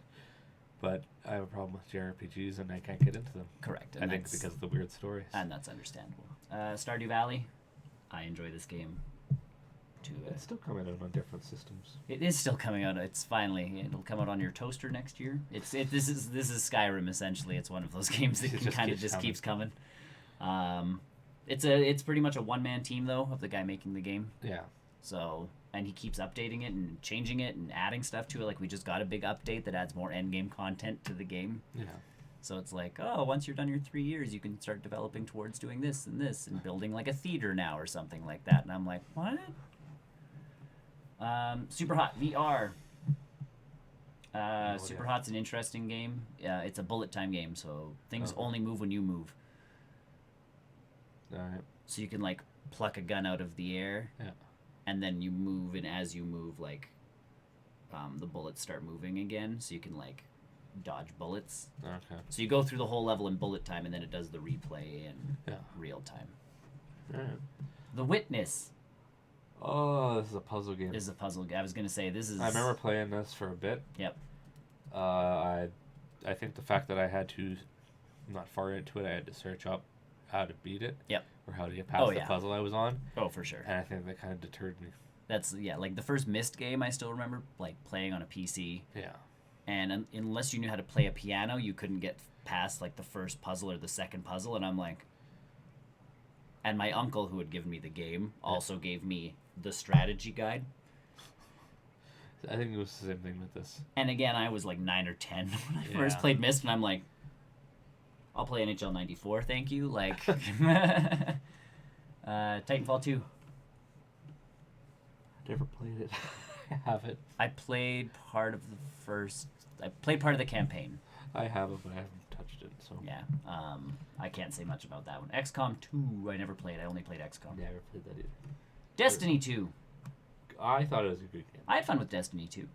But I have a problem with JRPGs and I can't get into them. Correct. I think because of the weird stories. And that's understandable. Stardew Valley. I enjoy this game. It's still coming out on different systems. It is still coming out. It'll come out on your toaster next year. This is Skyrim essentially. It's one of those games that keeps coming. It's pretty much a one-man team though of the guy making the game. Yeah. So, and he keeps updating it and changing it and adding stuff to it. Like, we just got a big update that adds more end game content to the game. Yeah. So it's like, once you're done your 3 years, you can start developing towards doing this and building like a theater now or something like that. And I'm like, what? Super Hot VR. Super Hot's an interesting game. It's a bullet time game, so things only move when you move. All right. So you can, like, pluck a gun out of the air. Yeah. And then you move, and as you move, like, the bullets start moving again, so you can, like, dodge bullets. Okay. So you go through the whole level in bullet time, and then it does the replay in real time. All right. The Witness. Oh, this is a puzzle game. This is a puzzle game. I was going to say, this is... I remember playing this for a bit. Yep. I think the fact that I had to, not far into it, I had to search up how to beat it. Yep. Or how to get past the puzzle I was on. Oh, for sure. And I think that kind of deterred me. That's, like the first Myst game I still remember, like, playing on a PC. Yeah. And unless you knew how to play a piano, you couldn't get past, like, the first puzzle or the second puzzle. And I'm like... And my uncle, who had given me the game, also gave me the strategy guide. I think it was the same thing with this. And again, I was like 9 or 10 when I first played Myst, and I'm like, I'll play NHL 94, thank you. Like, Titanfall 2. Never played it. I haven't. I played part of the campaign. I haven't, but I haven't touched it. So yeah, I can't say much about that one. XCOM 2, I never played. I only played XCOM. Yeah, I never played that either. Destiny 2. I thought it was a good game. I had fun with Destiny 2.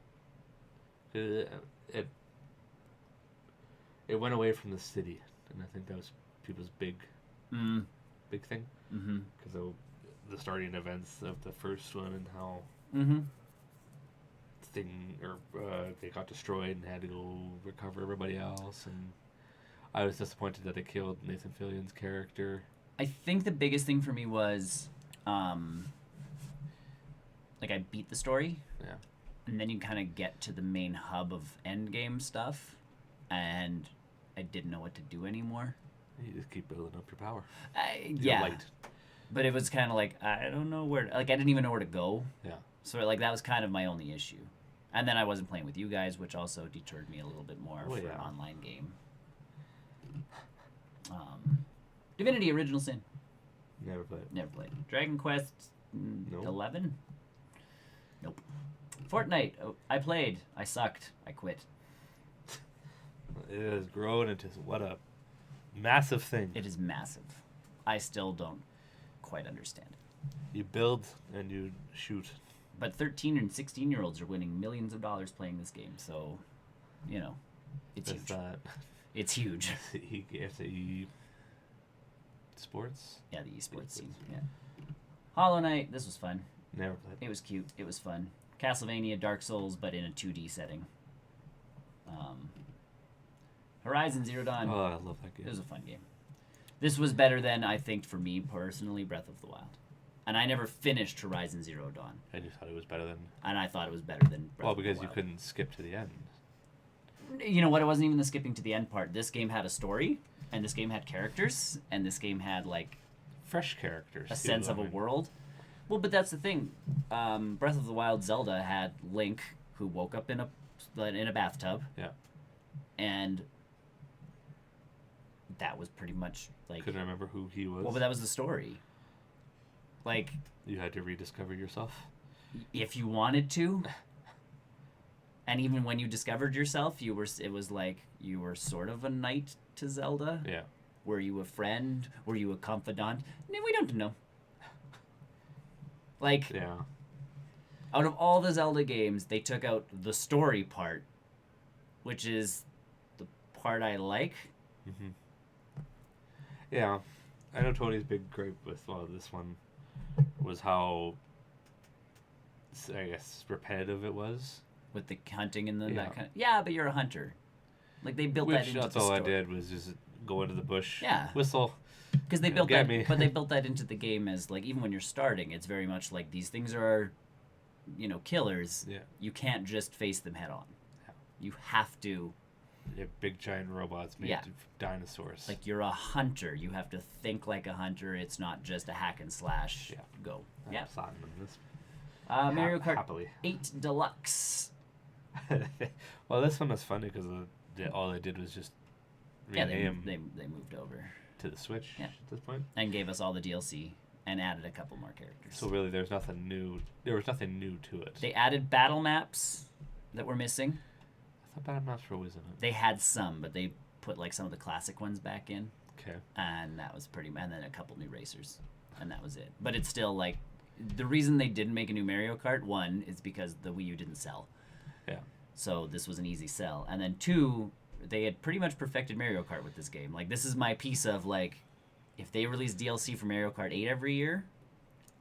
It went away from the city, and I think that was people's big thing. Mm-hmm. Because of the starting events of the first one and how they got destroyed and had to go recover everybody else, and I was disappointed that they killed Nathan Fillion's character. I think the biggest thing for me was, like, I beat the story. Yeah. And then you kind of get to the main hub of endgame stuff, and I didn't know what to do anymore. You just keep building up your power. Yeah. Light. But it was kind of like, I don't know where... Like, I didn't even know where to go. Yeah. So, like, that was kind of my only issue. And then I wasn't playing with you guys, which also deterred me a little bit more for an online game. Divinity Original Sin. Never played. Never played. Dragon Quest Nope. 11? Nope. Fortnite. Oh, I played. I sucked. I quit. It has grown into what a massive thing. It is massive. I still don't quite understand it. You build and you shoot. But 13 and 16-year-olds are winning millions of dollars playing this game, so, you know, it's huge. It's huge. It's sports? Yeah, the esports scene. Yeah. Hollow Knight, this was fun. Never played. It was cute. It was fun. Castlevania, Dark Souls, but in a 2D setting. Horizon Zero Dawn. Oh, I love that game. It was a fun game. This was better than, I think, for me personally, Breath of the Wild. And I never finished Horizon Zero Dawn. And you thought it was better than... And I thought it was better than Breath of the Wild. Well, because you couldn't skip to the end. You know what? It wasn't even the skipping to the end part. This game had a story, and this game had characters, and this game had, like... fresh characters. A sense of a world. Well, but that's the thing. Breath of the Wild Zelda had Link, who woke up in a bathtub. Yeah. And that was pretty much, like... Couldn't remember who he was. Well, but that was the story. Like... You had to rediscover yourself? If you wanted to. And even when you discovered yourself, it was like you were sort of a knight to Zelda. Yeah. Were you a friend? Were you a confidant? No, we don't know. Like, yeah. Out of all the Zelda games, they took out the story part, which is the part I like. Mm-hmm. Yeah. I know Tony's big gripe with this one was how, I guess, repetitive it was. With the hunting and that kind of... Yeah, but you're a hunter. Like, they built that into the story. That's all I did was just go into the bush, whistle, because they built that, but they built that into the game as, like, even when you're starting, it's very much like these things are, you know, killers. Yeah. You can't just face them head on. Yeah. You have to. They're big giant robots made of dinosaurs. Like, you're a hunter. You have to think like a hunter. It's not just a hack and slash. Yeah. Go. Yeah. Mario Kart 8 Deluxe. Well, this one was funny because all they did was just rename. They moved over to the Switch at this point, and gave us all the DLC and added a couple more characters. So really, there's nothing new. There was nothing new to it. They added battle maps that were missing. I thought battle maps were always in it. They had some, but they put like some of the classic ones back in. Okay. And that was pretty. And then a couple new racers, and that was it. But it's still like the reason they didn't make a new Mario Kart, one, is because the Wii U didn't sell. Yeah. So this was an easy sell. And then two, they had pretty much perfected Mario Kart with this game. Like, this is my piece of, like, if they release DLC for Mario Kart 8 every year,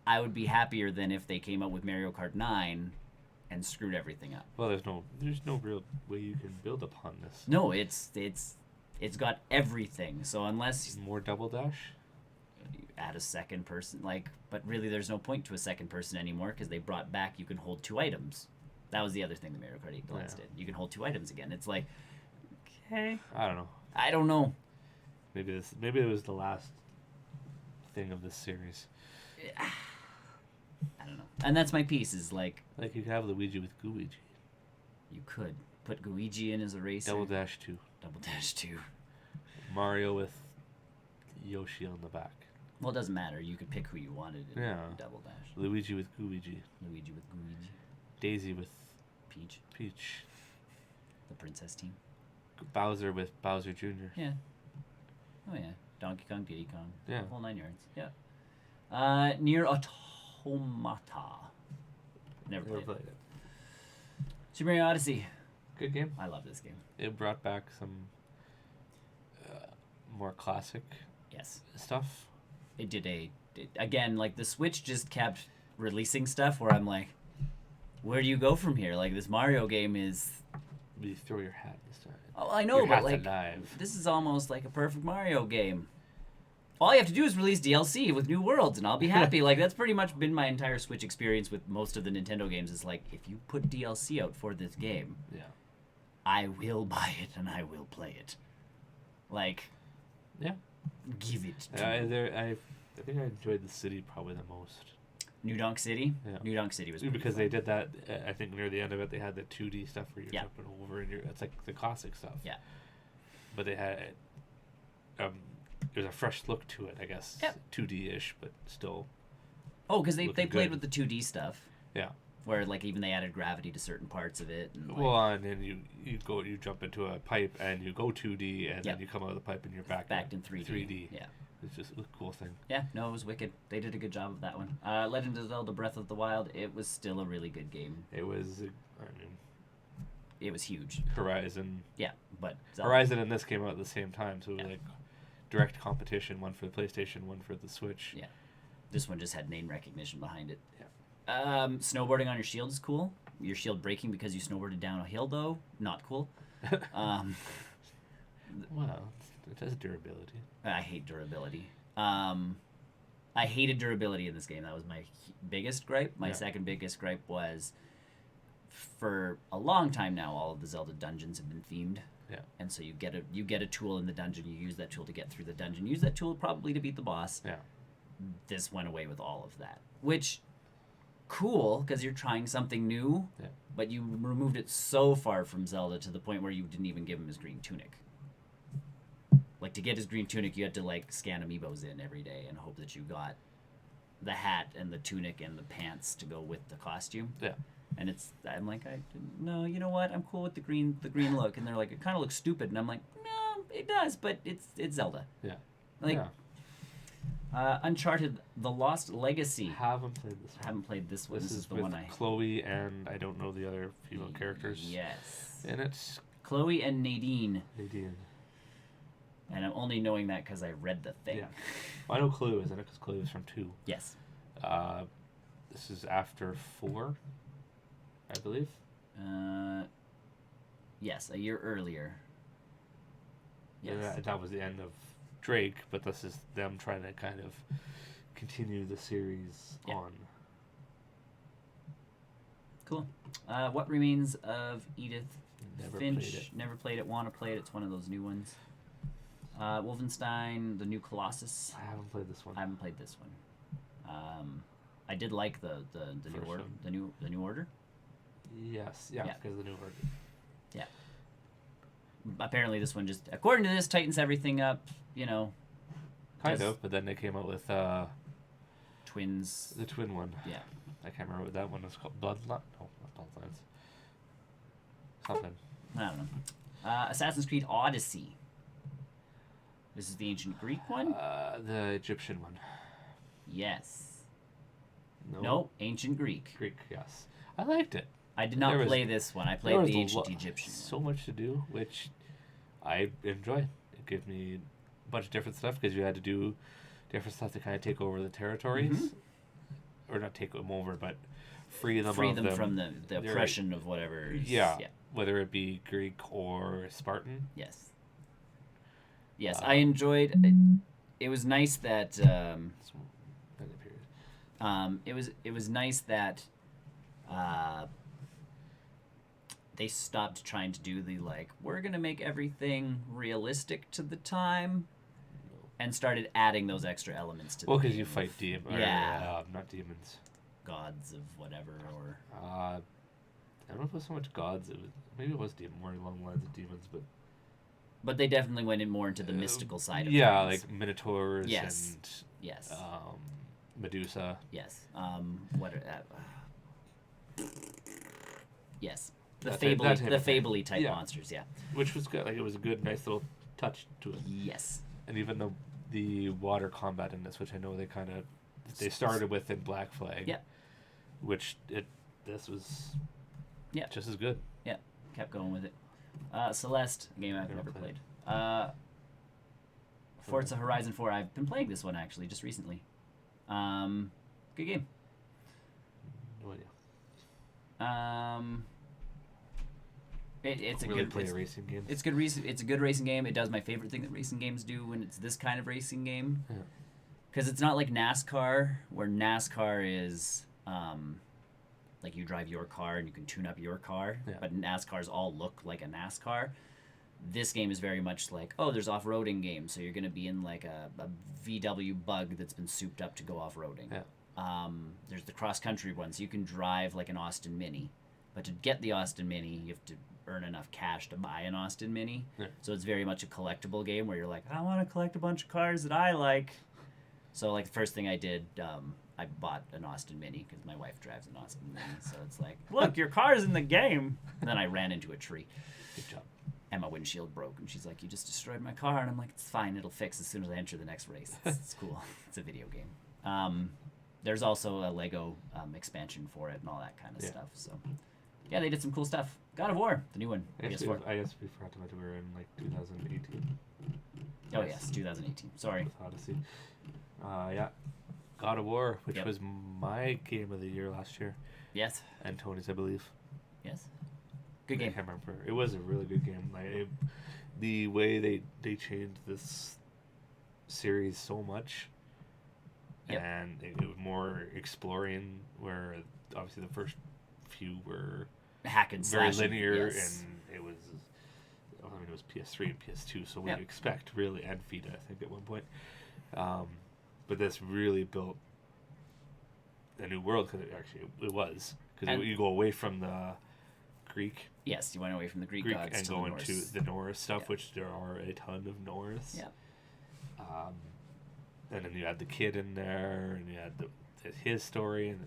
I would be happier than if they came out with Mario Kart 9 and screwed everything up. Well, there's no real way you can build upon this. No, it's got everything. So unless... More Double Dash? Add a second person, like, but really there's no point to a second person anymore because they brought back you can hold 2 items. That was the other thing the Mario Kart 8 Deluxe did. You can hold 2 items again. It's like, okay. I don't know. I don't know. Maybe it was the last thing of this series. I don't know. And that's my piece, is like... Like, you could have Luigi with Gooigi. You could. Put Gooigi in as a racer. Double Dash 2. Double Dash 2. Mario with Yoshi on the back. Well, it doesn't matter. You could pick who you wanted in Double Dash. Luigi with Gooigi. Luigi with Gooigi. Daisy with... Peach. The princess team. Bowser with Bowser Jr. Yeah. Oh, yeah. Donkey Kong, Diddy Kong. Yeah. Whole 9 yards. Yeah. Nier Automata. Never played it. Super Mario Odyssey. Good game. I love this game. It brought back some more classic stuff. It did again, like, the Switch just kept releasing stuff where I'm like, where do you go from here? Like, this Mario game is... You throw your hat this time. Oh, I know, but, like, this is almost like a perfect Mario game. All you have to do is release DLC with new worlds, and I'll be happy. Like, that's pretty much been my entire Switch experience with most of the Nintendo games. Is like, if you put DLC out for this game, I will buy it, and I will play it. Like, give it to me. I think I enjoyed the city probably the most. New Donk City? Yeah. New Donk City was because fun. They did that, I think near the end of it, they had the 2D stuff where you're jumping over and it's like the classic stuff. Yeah. But they had there's a fresh look to it, I guess. Yep. 2D-ish, but still. Oh, because they played with the 2D stuff. Yeah. Where like even they added gravity to certain parts of it. And, like, and then you jump into a pipe and you go 2D and then you come out of the pipe and you're back in 3D. 3D. Yeah. It's just a cool thing. Yeah, no, it was wicked. They did a good job of that one. Legend of Zelda: Breath of the Wild. It was still a really good game. It was. It was huge. Horizon. Yeah, but Zelda. Horizon and this came out at the same time, so it was like direct competition. One for the PlayStation, one for the Switch. Yeah, this one just had name recognition behind it. Yeah. Snowboarding on your shield is cool. Your shield breaking because you snowboarded down a hill, though, not cool. Wow, it has durability. I hate durability. I hated durability in this game. That was my biggest gripe. My second biggest gripe was, for a long time now, all of the Zelda dungeons have been themed. Yeah. And so you get a tool in the dungeon. You use that tool to get through the dungeon. Use that tool probably to beat the boss. Yeah. This went away with all of that, which cool because you're trying something new. Yeah. But you removed it so far from Zelda to the point where you didn't even give him his green tunic. Like, to get his green tunic, you had to, like, scan amiibos in every day and hope that you got the hat and the tunic and the pants to go with the costume. Yeah. And I'm like, no, you know what? I'm cool with the green look. And they're like, it kind of looks stupid. And I'm like, no, it does, but it's Zelda. Yeah. Like, Uncharted: The Lost Legacy. Haven't played this one. Haven't played this one. This is the with one Chloe and I don't know the other female characters. Yes. And it's Chloe and Nadine. Nadine. And I'm only knowing that because I read the thing. Yeah. Well, I know Chloe was in it because Chloe was from 2. Yes. This is after 4, I believe. Yes, a year earlier. Yes. And that was the end of Drake, but this is them trying to kind of continue the series on. Cool. What Remains of Edith Never Finch? played it. Never played it. Want to play it. It's one of those new ones. Wolfenstein: The New Colossus. I haven't played this one. I haven't played this one. I did like the new order. The new order. Yes. Yeah. Because of the new order. Yeah. Apparently, this one just, according to this, tightens everything up. You know. Kind of, but then they came out with Twins. The twin one. Yeah. I can't remember what that one was called. Bloodline? No, not Bloodlines. Something. I don't know. Assassin's Creed Odyssey. This is the ancient Greek one? The Egyptian one. Yes. No, ancient Greek. Greek, yes. I liked it. I did not play this one. I played the ancient Egyptian one. So much to do, which I enjoy. It gave me a bunch of different stuff because you had to do different stuff to kind of take over the territories. Mm-hmm. Or not take them over, but free them from the oppression of whatever. Yeah, whether it be Greek or Spartan. Yes. Yes, I enjoyed. It was nice that. It was nice that. They stopped trying to do the we're gonna make everything realistic to the time, and started adding those extra elements to. Well, because you fight demons. Yeah. Not demons. Gods of whatever, or. I don't know if it was so much gods. Maybe it was more along the lines of demons, but. But they definitely went in more into the mystical side of things. Yeah, like minotaurs and yes, Medusa. Yes. What are yes. The Fably type monsters, yeah. Which was good. Like, it was a good, nice little touch to it. Yes. And even the water combat in this, which I know they started with in Black Flag. Yeah. Which this was just as good. Yeah. Kept going with it. Celeste, a game I've never played. Forza Horizon 4, I've been playing this one actually just recently. Good game. No idea. It's a good racing game. It's good. It's a good racing game. It does my favorite thing that racing games do when it's this kind of racing game. Because it's not like NASCAR, where NASCAR is like you drive your car and you can tune up your car, but NASCARs all look like a NASCAR. This game is very much like, there's off-roading games, so you're going to be in like a VW Bug that's been souped up to go off-roading. Yeah. There's the cross-country ones. You can drive like an Austin Mini, but to get the Austin Mini, you have to earn enough cash to buy an Austin Mini. Yeah. So it's very much a collectible game where you're like, I want to collect a bunch of cars that I like. So like the first thing I did, I bought an Austin Mini because my wife drives an Austin Mini. So it's like, look, your car's in the game. And then I ran into a tree. Good job. And my windshield broke. And she's like, you just destroyed my car. And I'm like, it's fine. It'll fix as soon as I enter the next race. It's cool. It's a video game. There's also a Lego expansion for it and all that kind of stuff. So, yeah, they did some cool stuff. God of War, the new one. Actually, I guess we forgot to mention we were in like 2018. Oh, yes, 2018. Sorry. With Odyssey. Yeah. God of War, which was my game of the year last year. Yes. And Tony's, I believe. Yes. Good game. I can't remember. It was a really good game. Like the way they changed this series so much. Yep. And it was more exploring, where obviously the first few were hack and very slash linear, and it was, I mean, it was PS3 and PS2, so we expect really, and Vita, I think, at one point. But this really built a new world, because it was, because you go away from the Greek. Yes, you went away from the Greek gods and to go the into the Norse stuff, which there are a ton of Norse. Yeah. And then you had the kid in there, and you had his story, and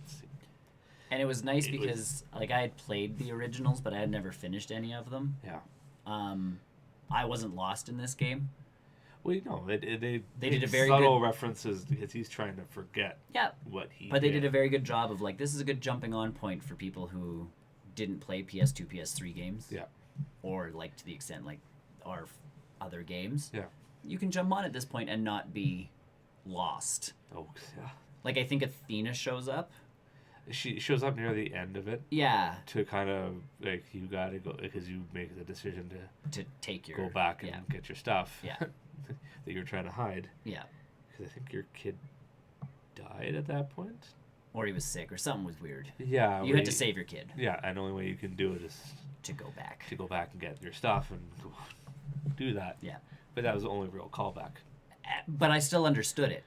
it was nice because like I had played the originals, but I had never finished any of them. Yeah. I wasn't lost in this game. Well, no, they did a very subtle good references because he's trying to forget. Yeah. What he. But they did a very good job of like, this is a good jumping on point for people who didn't play PS2, PS3 games. Yeah. Or like to the extent like our other games. Yeah. You can jump on at this point and not be lost. Oh, yeah. Like, I think Athena shows up. She shows up near the end of it. Yeah. To kind of, like, you gotta go, because you make the decision to take your... Go back and get your stuff. Yeah. that you're trying to hide. Yeah. Because I think your kid died at that point. Or he was sick, or something was weird. Yeah. You had to save your kid. Yeah, and the only way you can do it is... To go back. To go back and get your stuff and do that. Yeah. But that was the only real callback. But I still understood it.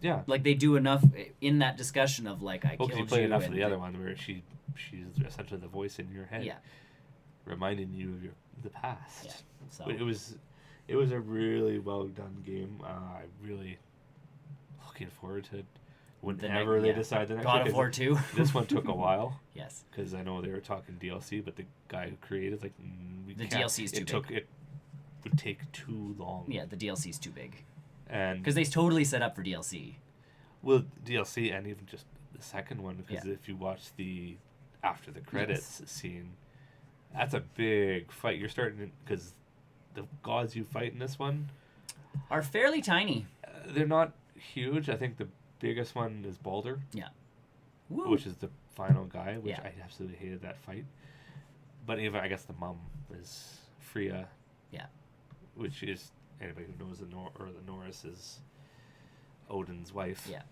Yeah. Like, they do enough in that discussion of, like, I killed you. Well, you played enough of the other one where she's essentially the voice in your head. Yeah. Reminding you of the past. Yeah. So. But it was a really well done game. I'm really looking forward to it. Whenever they decide the next God of War 2. This one took a while. Yes. Because I know they were talking DLC, but the guy who created the DLC is too big. It would take too long. Yeah, the DLC is too big. And because they totally set up for DLC. Well, DLC and even just the second one, because if you watch the after the credits scene, that's a big fight. You're starting because the gods you fight in this one are fairly tiny. They're not huge. I think the biggest one is Baldur. Yeah. Woo. Which is the final guy, which I absolutely hated that fight. But even I guess the mom is Freya. Yeah. Which is anybody who knows the Norse is Odin's wife. Yeah.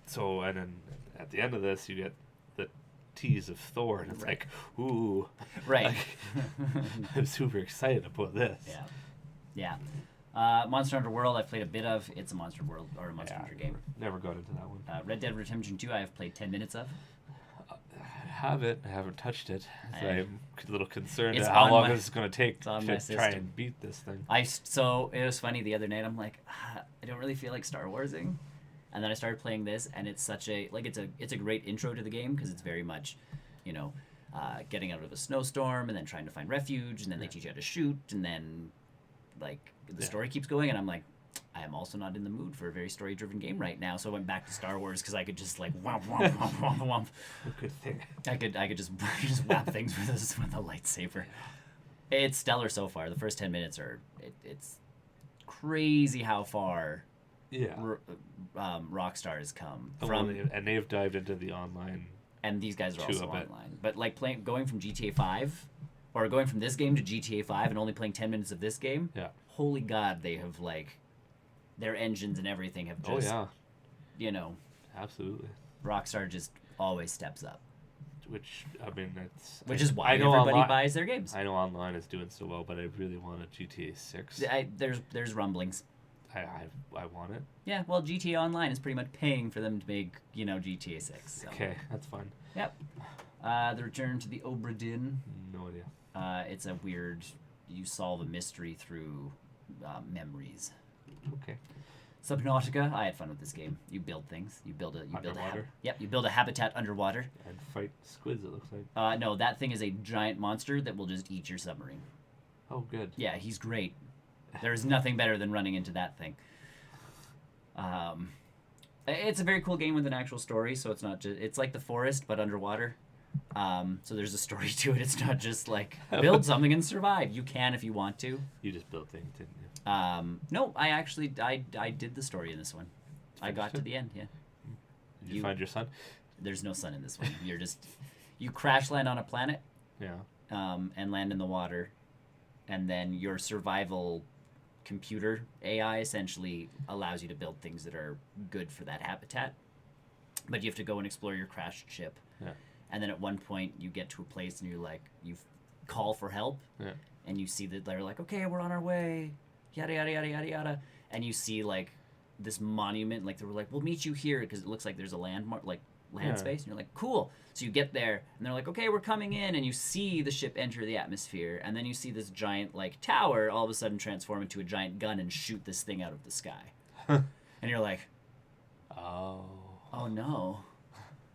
So and then at the end of this you get the tease of Thor, and it's like, ooh. Right. Like, I'm super excited about this. Yeah. Yeah. Monster Hunter World I've played a bit of. It's a Monster World or a Monster Hunter game. Never got into that one. Red Dead Redemption 2 I have played 10 minutes of. I haven't touched it. I'm a little concerned at how long it's going to take to try and beat this thing. So it was funny the other night. I'm like, I don't really feel like Star Warsing, and then I started playing this, and it's such a it's a great intro to the game because it's very much, getting out of a snowstorm and then trying to find refuge, and then they teach you how to shoot, and then like the story keeps going, and I'm like, I am also not in the mood for a very story-driven game right now, so I went back to Star Wars because I could just like womp womp womp womp womp. Good thing. I could just whap things with a lightsaber. It's stellar so far. The first 10 minutes it's crazy how far. Yeah. Rockstar has come from, and they've dived into the online. And these guys are also online, but like going from GTA 5, or going from this game to GTA 5 and only playing 10 minutes of this game. Yeah. Holy God, they have like. Their engines and everything have just, absolutely. Rockstar just always steps up. Which, I mean, that's... Which is why everybody buys their games. I know online is doing so well, but I really want a GTA 6. There's rumblings. I want it. Yeah, well, GTA Online is pretty much paying for them to make, GTA 6. So. Okay, that's fine. Yep. The Return to the Obra Dinn. No idea. It's a weird. You solve a mystery through memories. Okay. Subnautica. I had fun with this game. You build things. You build a. Underwater? You build a habitat underwater. And fight squids. It looks like. No, that thing is a giant monster that will just eat your submarine. Oh, good. Yeah, he's great. There is nothing better than running into that thing. It's a very cool game with an actual story. So it's not just. It's like The Forest, but underwater. So there's a story to it. It's not just like build something and survive. You can if you want to. You just built things, didn't you? No, I actually I did the story in this one. I got to the end. Yeah. Did you find your son? There's no sun in this one. You crash land on a planet. Yeah. And land in the water, and then your survival computer AI essentially allows you to build things that are good for that habitat. But you have to go and explore your crashed ship. Yeah. And then at one point you get to a place and you call for help. Yeah. And you see that they're like, okay, we're on our way, yada yada yada yada yada. And you see like this monument, like they were like, we'll meet you here because it looks like there's a landmark, like land space. And you're like, cool. So you get there and they're like, okay, we're coming in. And you see the ship enter the atmosphere. And then you see this giant like tower all of a sudden transform into a giant gun and shoot this thing out of the sky. And you're like, oh no.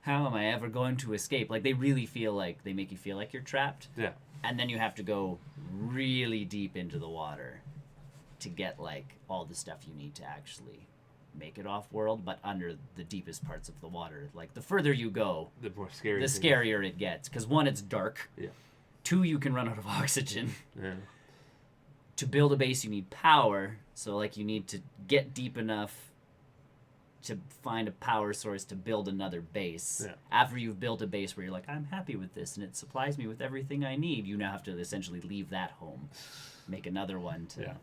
How am I ever going to escape? Like they really feel like they make you feel like you're trapped. Yeah. And then you have to go really deep into the water to get like all the stuff you need to actually make it off world, but under the deepest parts of the water. Like the further you go, the more scary. The scarier it gets. Because one, it's dark. Yeah. Two, you can run out of oxygen. Yeah. To build a base, you need power. So like you need to get deep enough to find a power source to build another base. Yeah. After you've built a base where you're like, I'm happy with this and it supplies me with everything I need, you now have to essentially leave that home, make another one to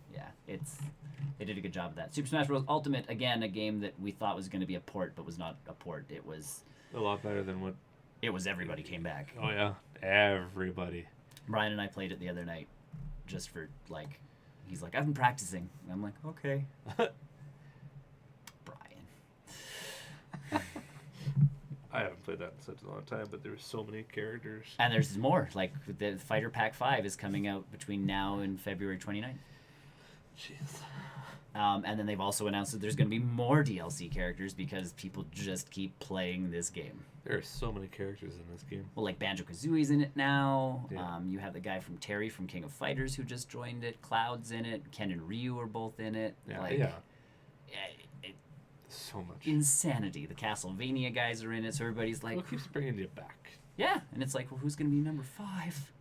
they did a good job of that. Super Smash Bros. Ultimate, again, a game that we thought was going to be a port, but was not a port. It was a lot better than what it was. Everybody came back. Oh yeah, everybody. Brian and I played it the other night just for like, he's like, I've been practicing, and I'm like, okay. I haven't played that in such a long time, but there's so many characters. And there's more. Like, the Fighter Pack 5 is coming out between now and February 29th. Jeez. And then they've also announced that there's going to be more DLC characters because people just keep playing this game. There are so many characters in this game. Well, like Banjo-Kazooie's in it now. Yeah. You have the guy from Terry from King of Fighters who just joined it. Cloud's in it. Ken and Ryu are both in it. Yeah. So much insanity. The Castlevania guys are in it, so everybody's like, what keeps bringing you back? Yeah, and it's like, well, who's gonna be number 5?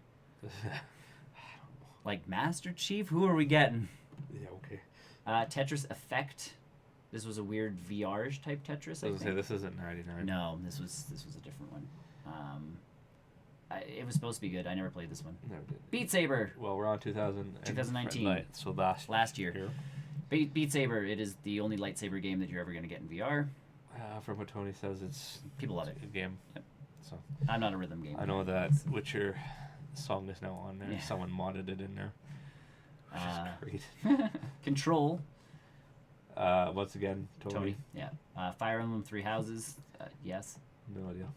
Like Master Chief? Who are we getting? Yeah, okay. Tetris Effect. This was a weird VR-ish type Tetris. I was gonna say this isn't 99. No, this was a different one. It was supposed to be good. I never played this one. Never did. Beat Saber. Well, we're on 2019. So last year. Beat Saber, it is the only lightsaber game that you're ever going to get in VR. From what Tony says, it's people love it. A game. Yep. So I'm not a rhythm game. I know that Witcher song is now on there. Yeah. Someone modded it in there. Which is great. Control. Once again, Tony. Yeah. Fire Emblem 3 Houses. Yes. No idea.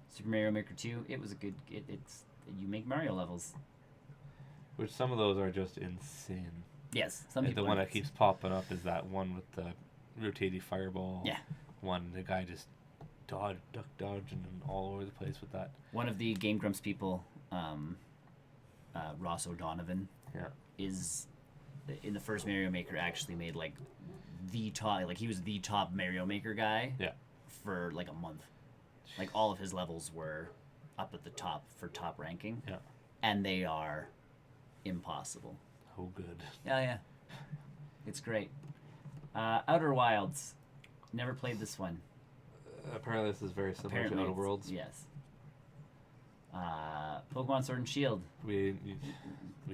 Super Mario Maker 2. It was a good. It's you make Mario levels. Which some of those are just insane. Yes, some people. The one that keeps popping up is that one with the rotating fireball. Yeah. One, the guy just duck dodging all over the place with that. One of the Game Grumps people, Ross O'Donovan, is in the first Mario Maker actually made like the top, like he was the top Mario Maker guy. Yeah. For like a month, like all of his levels were up at the top for top ranking. Yeah. And they are impossible. Oh, good. Yeah. It's great. Outer Wilds. Never played this one. Apparently this is very similar to Outer Worlds. Yes. Pokemon Sword and Shield. We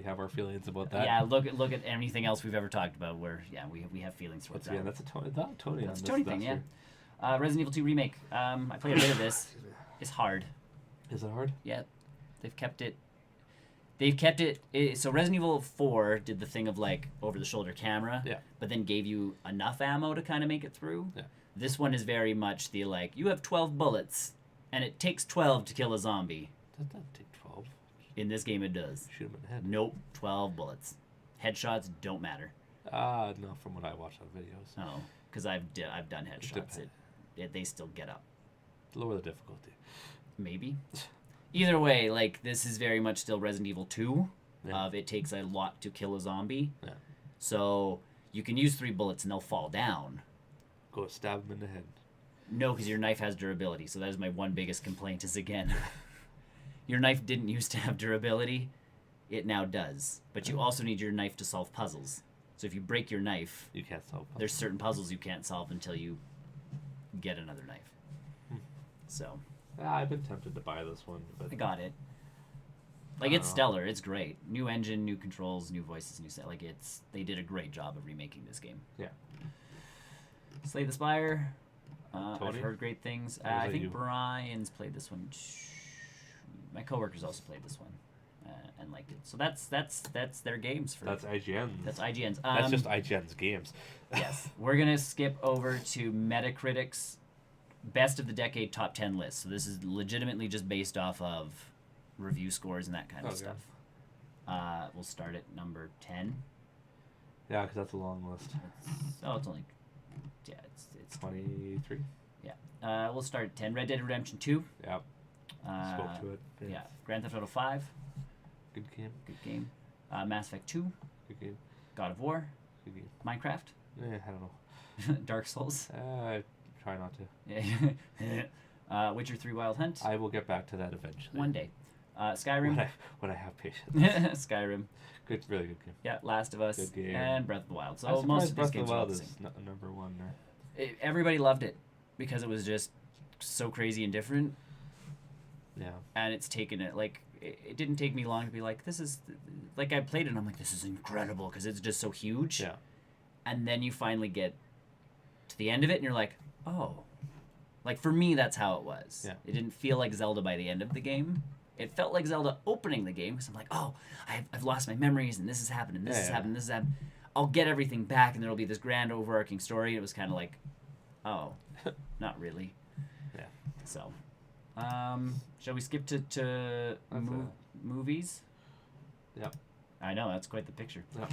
have our feelings about that. Yeah, look at anything else we've ever talked about where, we have feelings towards that. Yeah, that's a Tony. That's a Tony thing, yeah. Resident Evil 2 Remake. I played a bit of this. It's hard. Is it hard? Yeah. They've kept it, so Resident Evil 4 did the thing of like over-the-shoulder camera, but then gave you enough ammo to kind of make it through. Yeah. This one is very much the like, you have 12 bullets, and it takes 12 to kill a zombie. Does that take 12? In this game, it does. Shoot him in the head. Nope. 12 bullets. Headshots don't matter. No, from what I watch on videos. Oh, because I've done headshots. They still get up. Lower the difficulty. Maybe. Either way, like, this is very much still Resident Evil 2. Yeah. It takes a lot to kill a zombie. Yeah. So you can use 3 bullets and they'll fall down. Go stab them in the head. No, because your knife has durability. So that is my one biggest complaint is, again, your knife didn't used to have durability. It now does. But you also need your knife to solve puzzles. So if you break your knife, you can't solve puzzles. There's certain puzzles you can't solve until you get another knife. So I've been tempted to buy this one, but I got it. Like, it's stellar. It's great. New engine, new controls, new voices, new set. Like, they did a great job of remaking this game. Yeah. Slay the Spire. I've heard great things. I think Brian's played this one. My coworkers also played this one and liked it. So that's their games for. That's IGN. That's IGN's. That's just IGN's games. Yes, we're gonna skip over to Metacritic's best of the decade top 10 list. So this is legitimately just based off of review scores and that kind of stuff. We'll start at number 10. Yeah, because that's a long list. It's only. Yeah, it's 23. Yeah. We'll start at 10. Red Dead Redemption 2. Yep. Spoke to it. Yeah. Grand Theft Auto 5. Good game. Good game. Mass Effect 2. Good game. God of War. Good game. Minecraft. I don't know. Dark Souls. Try not to. Yeah. Witcher 3 Wild Hunt. I will get back to that eventually. One day. Skyrim. When I have patience. Skyrim. Good, really good game. Yeah, Last of Us. Good game. And Breath of the Wild. So I'm most of Breath these games of the Wild are is number 1 there. Everybody loved it because it was just so crazy and different. Yeah. And it's taken it, like, it didn't take me long to be like, this is, like, I played it and I'm like, this is incredible because it's just so huge. Yeah. And then you finally get to the end of it and you're like, oh. Like, for me, that's how it was. Yeah. It didn't feel like Zelda by the end of the game. It felt like Zelda opening the game because I'm like, oh, I've lost my memories and this has happened and this has happened and this has happened. I'll get everything back and there'll be this grand overarching story. It was kind of like, oh, not really. Yeah. So, shall we skip to movies? Yep. I know, that's quite the picture. Yep.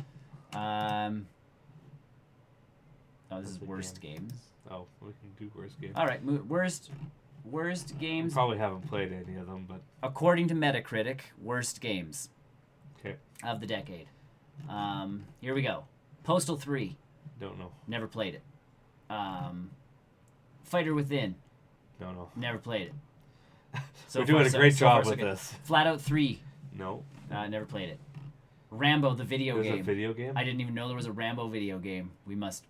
This is worst games. Oh, we can do worst games. All right, worst games. I probably haven't played any of them, but according to Metacritic, worst games. Okay. Of the decade. Here we go. Postal 3. Don't know. Never played it. Fighter Within. Don't know. Never played it. We're doing a great job with this. Flat Out 3. No. Never played it. Rambo, the video game. There's a video game? I didn't even know there was a Rambo video game. We must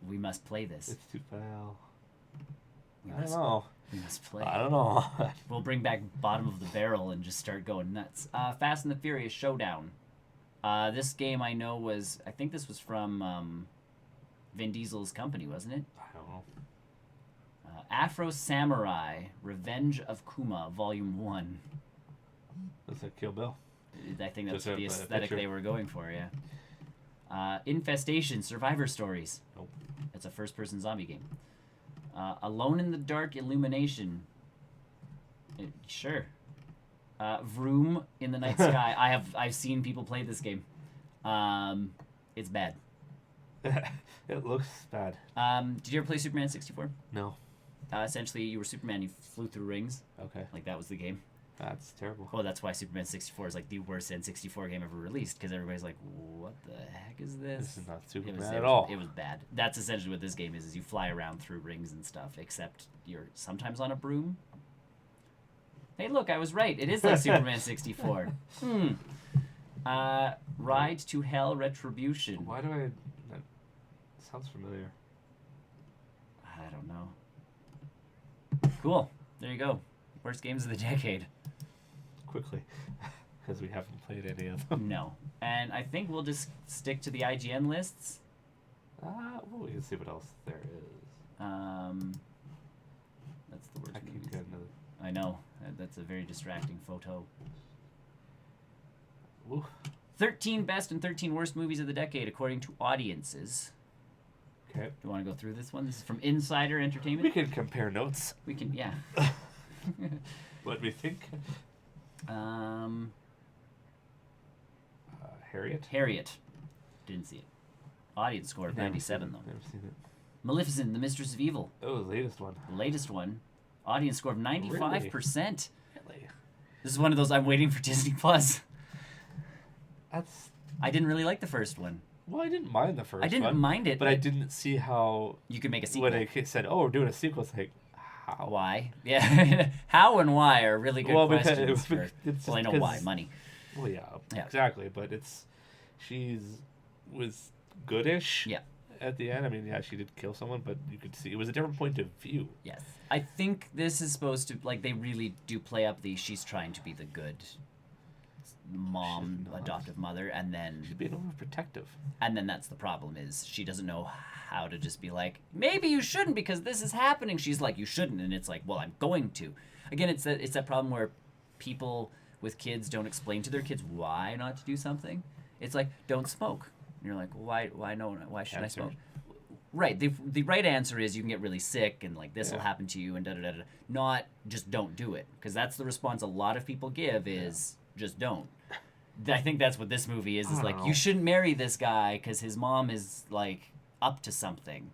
play this. It's too foul. I don't know. We must play. I don't know. We'll bring back Bottom of the Barrel and just start going nuts. Fast and the Furious Showdown. This game I know I think this was from Vin Diesel's company, wasn't it? I don't know. Afro Samurai, Revenge of Kuma, Volume 1. That's like Kill Bill. I think that's the aesthetic they were going for, yeah. Infestation, Survivor Stories. Nope. It's a first-person zombie game. Alone in the Dark, Illumination. Sure. Vroom in the Night Sky. I've seen people play this game. It's bad. It looks bad. Did you ever play Superman 64? No. Essentially, you were Superman. You flew through rings. Okay. Like, that was the game. That's terrible. Well, that's why Superman 64 is like the worst N64 game ever released, because everybody's like, what the heck is this? This is not Superman at all. It was bad. That's essentially what this game is you fly around through rings and stuff, except you're sometimes on a broom. Hey, look, I was right. It is like Superman 64. Ride to Hell Retribution. Why do I... That sounds familiar. I don't know. Cool. There you go. Worst games of the decade. Quickly. Because we haven't played any of them. No. And I think we'll just stick to the IGN lists. Well, we can see what else there is. That's the worst. I keep getting to I know. That's a very distracting photo. Ooh. 13 best and 13 worst movies of the decade according to audiences. Okay. Do you want to go through this one? This is from Insider Entertainment. We can compare notes. We can, yeah. What do we think? Harriet? Harriet. Didn't see it. Audience score of 97, though. Never seen it. Maleficent, The Mistress of Evil. Oh, the latest one. The latest one. Audience score of 95%. Really? This is one of those I'm waiting for Disney Plus. That's... I didn't really like the first one. Well, I didn't mind the first one. I didn't mind it. But I didn't see how... You could make a sequel. When they said, we're doing a sequel, it's like, how? Why? Yeah. How and why are really good questions. I know why. Money. Well, yeah, exactly. But was goodish. Yeah. At the end, I mean, yeah, she did kill someone, but you could see it was a different point of view. Yes, I think this is supposed to they really do play up she's trying to be the good mom, adoptive mother, and then she's being overprotective. And then that's the problem is she doesn't know how to just be like, maybe you shouldn't because this is happening. She's like, you shouldn't, and it's like, well, I'm going to. Again, it's that problem where people with kids don't explain to their kids why not to do something. It's like, don't smoke. And you're like, why no? Why should I smoke? Right. The right answer is you can get really sick and this will happen to you and da da da da. Not just don't do it, because that's the response a lot of people give is just don't. I think that's what this movie is like, you shouldn't marry this guy because his mom is up to something,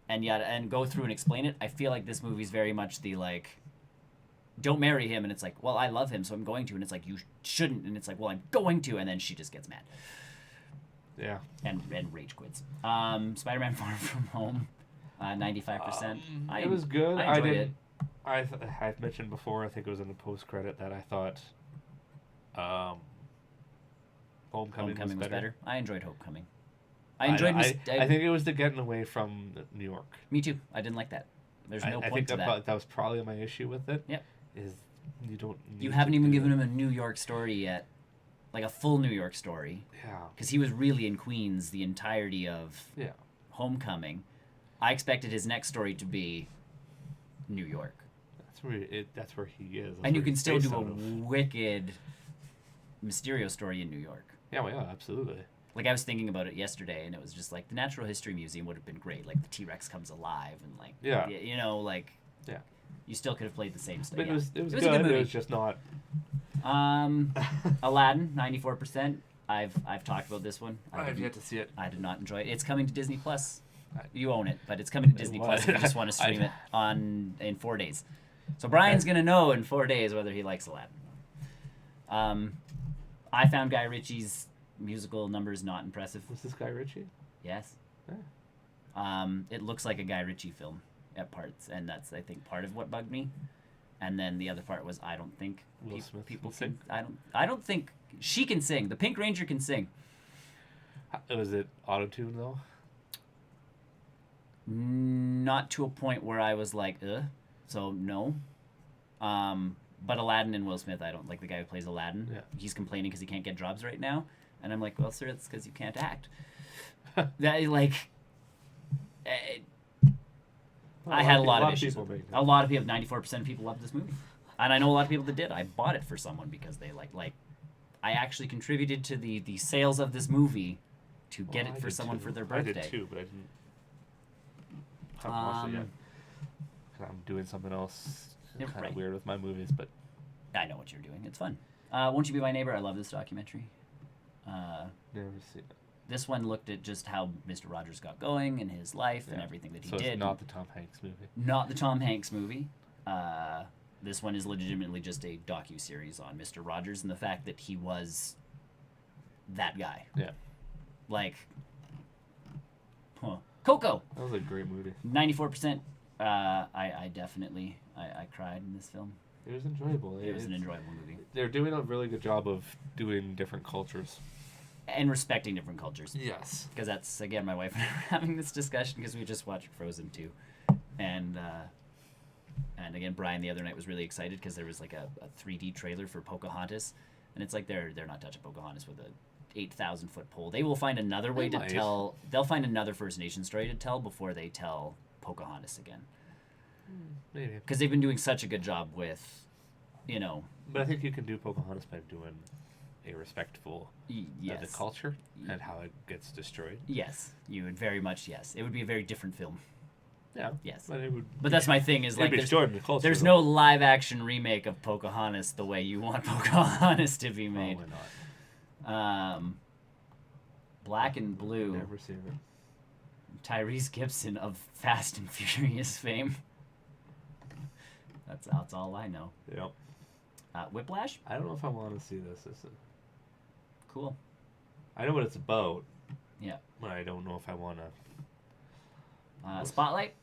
and go through and explain it. I feel like this movie's very much the don't marry him, and it's like, well, I love him, so I'm going to, and it's like, you shouldn't, and it's like, well, I'm going to, and then she just gets mad. Yeah. And rage quits. Spider-Man Far From Home, 95%. It was good. I enjoyed it. I've mentioned before, I think it was in the post-credit, that I thought Homecoming was better. I enjoyed Homecoming. I think it was the getting away from New York. Me too. I didn't like that. There's no point to that. That was probably my issue with it. Yep. Is you don't. You haven't even given him a New York story yet, a full New York story. Yeah. Because he was really in Queens the entirety of Homecoming. I expected his next story to be New York. That's where he is. And you can still do a wicked Mysterio story in New York. Yeah, well, yeah, absolutely. I was thinking about it yesterday, and it was just the Natural History Museum would have been great. The T-Rex comes alive, and yeah, you still could have played the same stuff. But it was good. A good movie. It was just not. Aladdin, 94%. I've talked about this one. I've yet to see it. I did not enjoy it. It's coming to Disney Plus. You own it, but it's coming to Disney Plus if you just want to stream it in 4 days. So Brian's gonna know in 4 days whether he likes Aladdin. I found Guy Ritchie's musical numbers not impressive. Was this Guy Ritchie? Yes. Yeah. It looks like a Guy Ritchie film at parts, and that's, I think, part of what bugged me. And then the other part was I don't think people can. I don't think she can sing. The Pink Ranger can sing. Was it auto-tune though? Not to a point where I was like, ugh. So no. But Aladdin and Will Smith, I don't like the guy who plays Aladdin. Yeah. He's complaining because he can't get jobs right now, and I'm like, well, sir, it's because you can't act. I had a lot of issues. A lot of people, 94% of people loved this movie, and I know a lot of people that did. I bought it for someone because they like. I actually contributed to the sales of this movie to get it for someone for their birthday. I did too, but I didn't. Haven't watched it yet. I'm doing something else. Kind of weird with my movies, but I know what you're doing. It's fun. Won't You Be My Neighbor? I love this documentary. Never seen it. This one looked at just how Mr. Rogers got going in his life and everything that he did. So it's not the Tom Hanks movie. Not the Tom Hanks movie. This one is legitimately just a docu-series on Mr. Rogers and the fact that he was that guy. Yeah. Coco. That was a great movie. 94%. I definitely I cried in this film. It was enjoyable. It was an enjoyable movie. They're doing a really good job of doing different cultures. And respecting different cultures. Yes. Because that's, again, my wife and I were having this discussion because we just watched Frozen 2. And again, Brian the other night was really excited because there was a 3D trailer for Pocahontas. And it's like they're not touching Pocahontas with a 8,000-foot pole. They will find another way to tell. They'll find another First Nation story to tell before they tell Pocahontas again. Maybe. Because they've been doing such a good job with, But I think you can do Pocahontas by doing a respectful of the culture and how it gets destroyed. Yes, you would very much, yes. It would be a very different film. Yeah. Yes. But that's my thing is there's no live action remake of Pocahontas the way you want Pocahontas to be made. Probably not. Black and Blue. Never seen it. Tyrese Gibson of Fast and Furious fame. That's all I know. Yep. Whiplash? I don't know if I want to see this. Cool. I know what it's about. Yeah. But I don't know if I want to. Spotlight?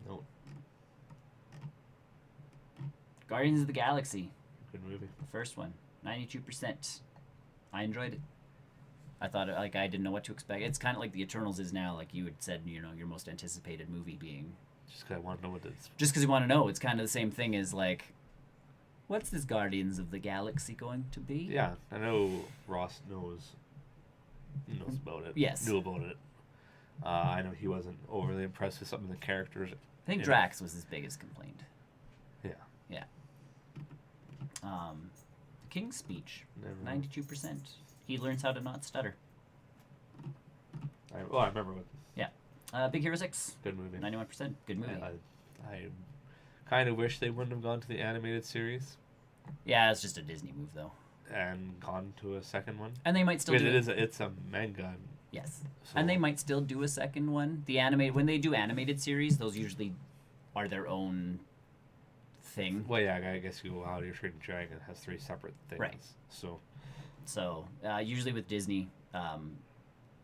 Nope. Guardians of the Galaxy. Good movie. The first one. 92%. I enjoyed it. I thought, I didn't know what to expect. It's kind of like the Eternals is now, like you had said, your most anticipated movie being... Just because I want to know what it's... Just because you want to know. It's kind of the same thing as, like, what's this Guardians of the Galaxy going to be? Yeah, I know Ross knows about it. Yes. Knew about it. I know he wasn't overly impressed with some of the characters. I think Drax was his biggest complaint. Yeah. Yeah. King's Speech, 92%. He learns how to not stutter. I remember what. Yeah. Big Hero 6. Good movie. 91%. Good movie. I kind of wish they wouldn't have gone to the animated series. Yeah, it's just a Disney move, though. And gone to a second one. And they might still do it. It's a manga. Yes. So. And they might still do a second one. When they do animated series, those usually are their own thing. Well, yeah, I guess you go out your Trading Dragon has 3 separate things. Right. So usually with Disney,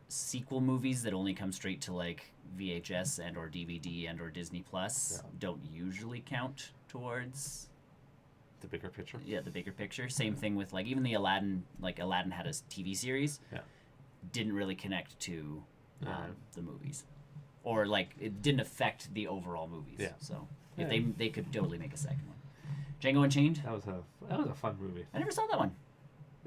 sequel movies that only come straight to like VHS and or DVD and or Disney Plus don't usually count towards the bigger picture. Yeah, the bigger picture. Same thing with like even the Aladdin. Like Aladdin had a TV series. Yeah. Didn't really connect to the movies, or like it didn't affect the overall movies. Yeah. So if they could totally make a second one. Django Unchained. That was a fun movie. I never saw that one.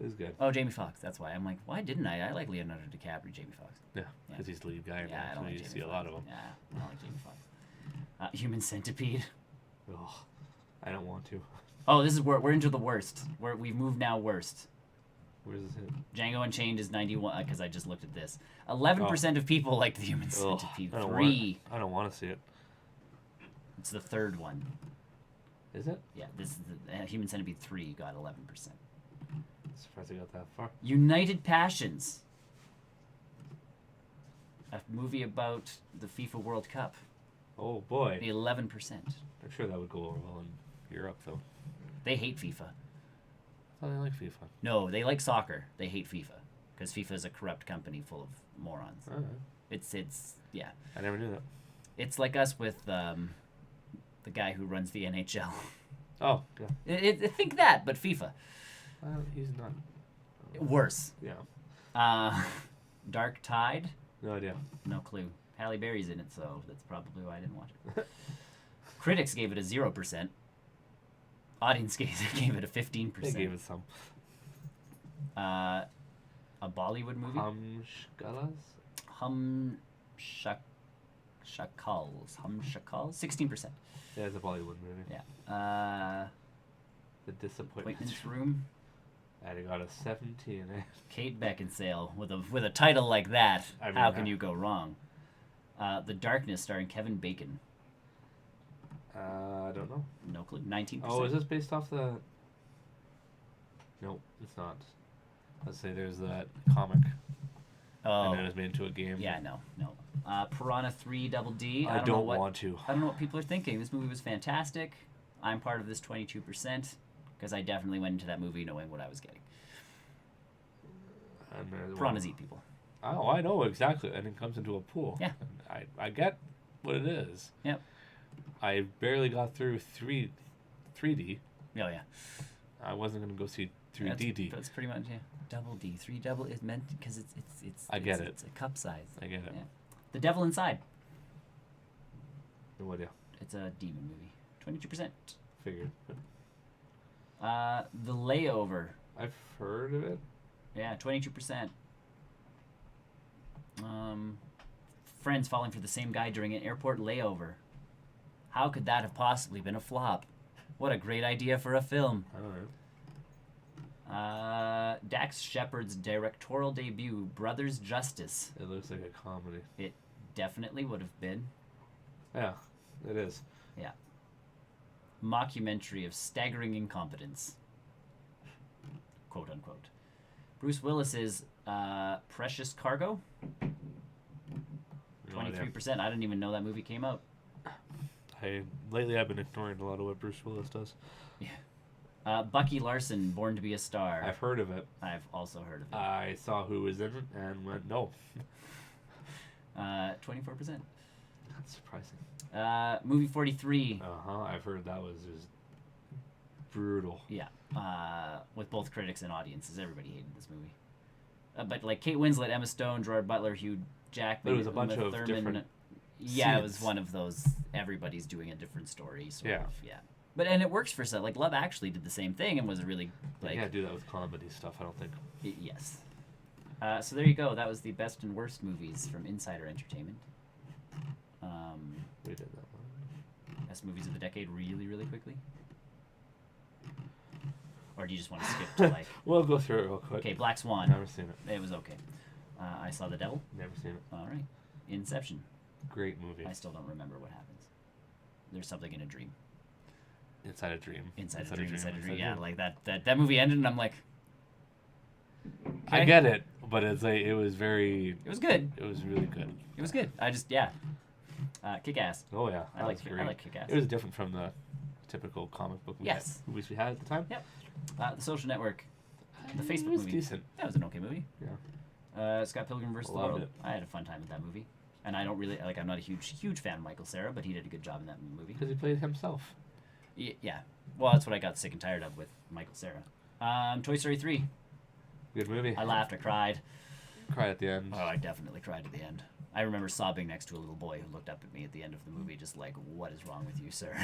It was good. Oh, Jamie Foxx. That's why I'm like, why didn't I? I like Leonardo DiCaprio, Jamie Foxx. Yeah, because he's the lead guy. Yeah, I don't like you Jamie see Foxx. A lot of them. Yeah, I don't like Jamie Foxx. Human Centipede. Oh, I don't want to. Oh, this is where we're into the worst. We've moved now worst. Where's this hit? Django Unchained is 91 because I just looked at this. 11% of people like the Human Centipede. I don't want to see it. It's the third one. Is it? Yeah, this is the Human Centipede 3 got 11%. Surprised I got that far. United Passions. A movie about the FIFA World Cup. Oh boy. 11%. I'm sure that would go over well in Europe though. They hate FIFA. I thought they like FIFA. No, they like soccer. They hate FIFA because FIFA is a corrupt company full of morons. Right. It's yeah. I never knew that. It's like us with the guy who runs the NHL. Oh yeah. Think that, but FIFA. He's not. Worse. Yeah. Dark Tide. No idea. No clue. Halle Berry's in it, so that's probably why I didn't watch it. Critics gave it a 0%. Audience gave it a 15%. They gave it some. A Bollywood movie. Shakals. 16%. Yeah, it's a Bollywood movie. Yeah. The Disappointment Room. And it got a 17. Kate Beckinsale with a title like that. How can you go wrong? The Darkness, starring Kevin Bacon. I don't know. No clue. 19%. Oh, is this based off the? No, it's not. Let's say there's that comic. Oh. And then it was made into a game. Yeah, no. Piranha 3 Double D. I don't want to. I don't know what people are thinking. This movie was fantastic. I'm part of this 22% because I definitely went into that movie knowing what I was getting. Piranhas eat people. Oh, I know exactly. And it comes into a pool. Yeah. I get what it is. Yep. I barely got through 3D. Oh, yeah. I wasn't going to go see 3D. That's pretty much, yeah. Double D. 3 double is meant because it's I get it. It's a cup size. I get it. Yeah. The Devil Inside. No idea. It's a demon movie. 22%. Figured. The Layover. I've heard of it. Yeah, 22%. Friends falling for the same guy during an airport layover. How could that have possibly been a flop? What a great idea for a film. I don't know. Dax Shepard's directorial debut, Brothers Justice. It looks like a comedy. It definitely would have been. Yeah, it is. Yeah. Mockumentary of staggering incompetence. Quote unquote. Bruce Willis's Precious Cargo. 23%. I didn't even know that movie came out. Lately I've been ignoring a lot of what Bruce Willis does. Yeah. Bucky Larson, Born to be a Star. I've heard of it. I've also heard of it. I saw who was in it and went, no. 24%. That's surprising. Movie 43. I've heard that was just brutal. Yeah. With both critics and audiences. Everybody hated this movie. But like Kate Winslet, Emma Stone, Gerard Butler, Hugh Jackman, it was a bunch of Thurman. Different Yeah, scenes. It was one of those everybody's doing a different story sort Yeah. of. Yeah. And it works for some. Like Love Actually did the same thing and was a really like. You can't do that with comedy stuff, I don't think. Yes. So there you go. That was the best and worst movies from Insider Entertainment. We did that one. Best movies of the decade, really, really quickly. Or do you just want to skip to like? We'll go through it real quick. Okay, Black Swan. Never seen it. It was okay. I Saw the Devil. Never seen it. All right. Inception. Great movie. I still don't remember what happens. There's something in a dream. Inside a Dream. Inside a Dream. Yeah, like that movie ended, and I'm like. Okay. I get it, but it was very. It was good. It was really good. It was good. Kick-Ass. Oh yeah, I like Kick-Ass. It was different from the typical comic book movies we had at the time. Yep. The Social Network. The Facebook it was movie. Decent. That was an okay movie. Yeah. Scott Pilgrim vs. the Loved World. it. I had a fun time with that movie. And I don't really I'm not a huge fan of Michael Cera, but he did a good job in that movie. Because he played himself. Yeah. Well, that's what I got sick and tired of with Michael Cera. Toy Story 3. Good movie. I laughed, I cried. Cried at the end. Oh, I definitely cried at the end. I remember sobbing next to a little boy who looked up at me at the end of the movie, just like, "What is wrong with you, sir?"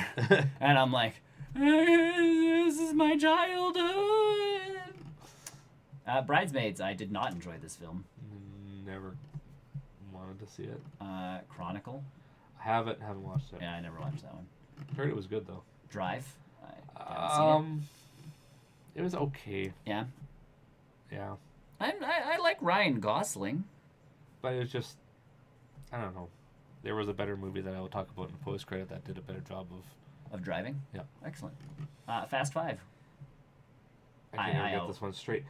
And I'm like, "This is my childhood." Bridesmaids. I did not enjoy this film. Never wanted to see it. Chronicle. I haven't watched it. Yeah, I never watched that one. Heard it was good though. Drive. I haven't seen it. It was okay. Yeah. Yeah. I like Ryan Gosling. But it was just, I don't know. There was a better movie that I will talk about in the post credit that did a better job of driving. Yeah. Excellent. Fast 5. I can't even get this one straight.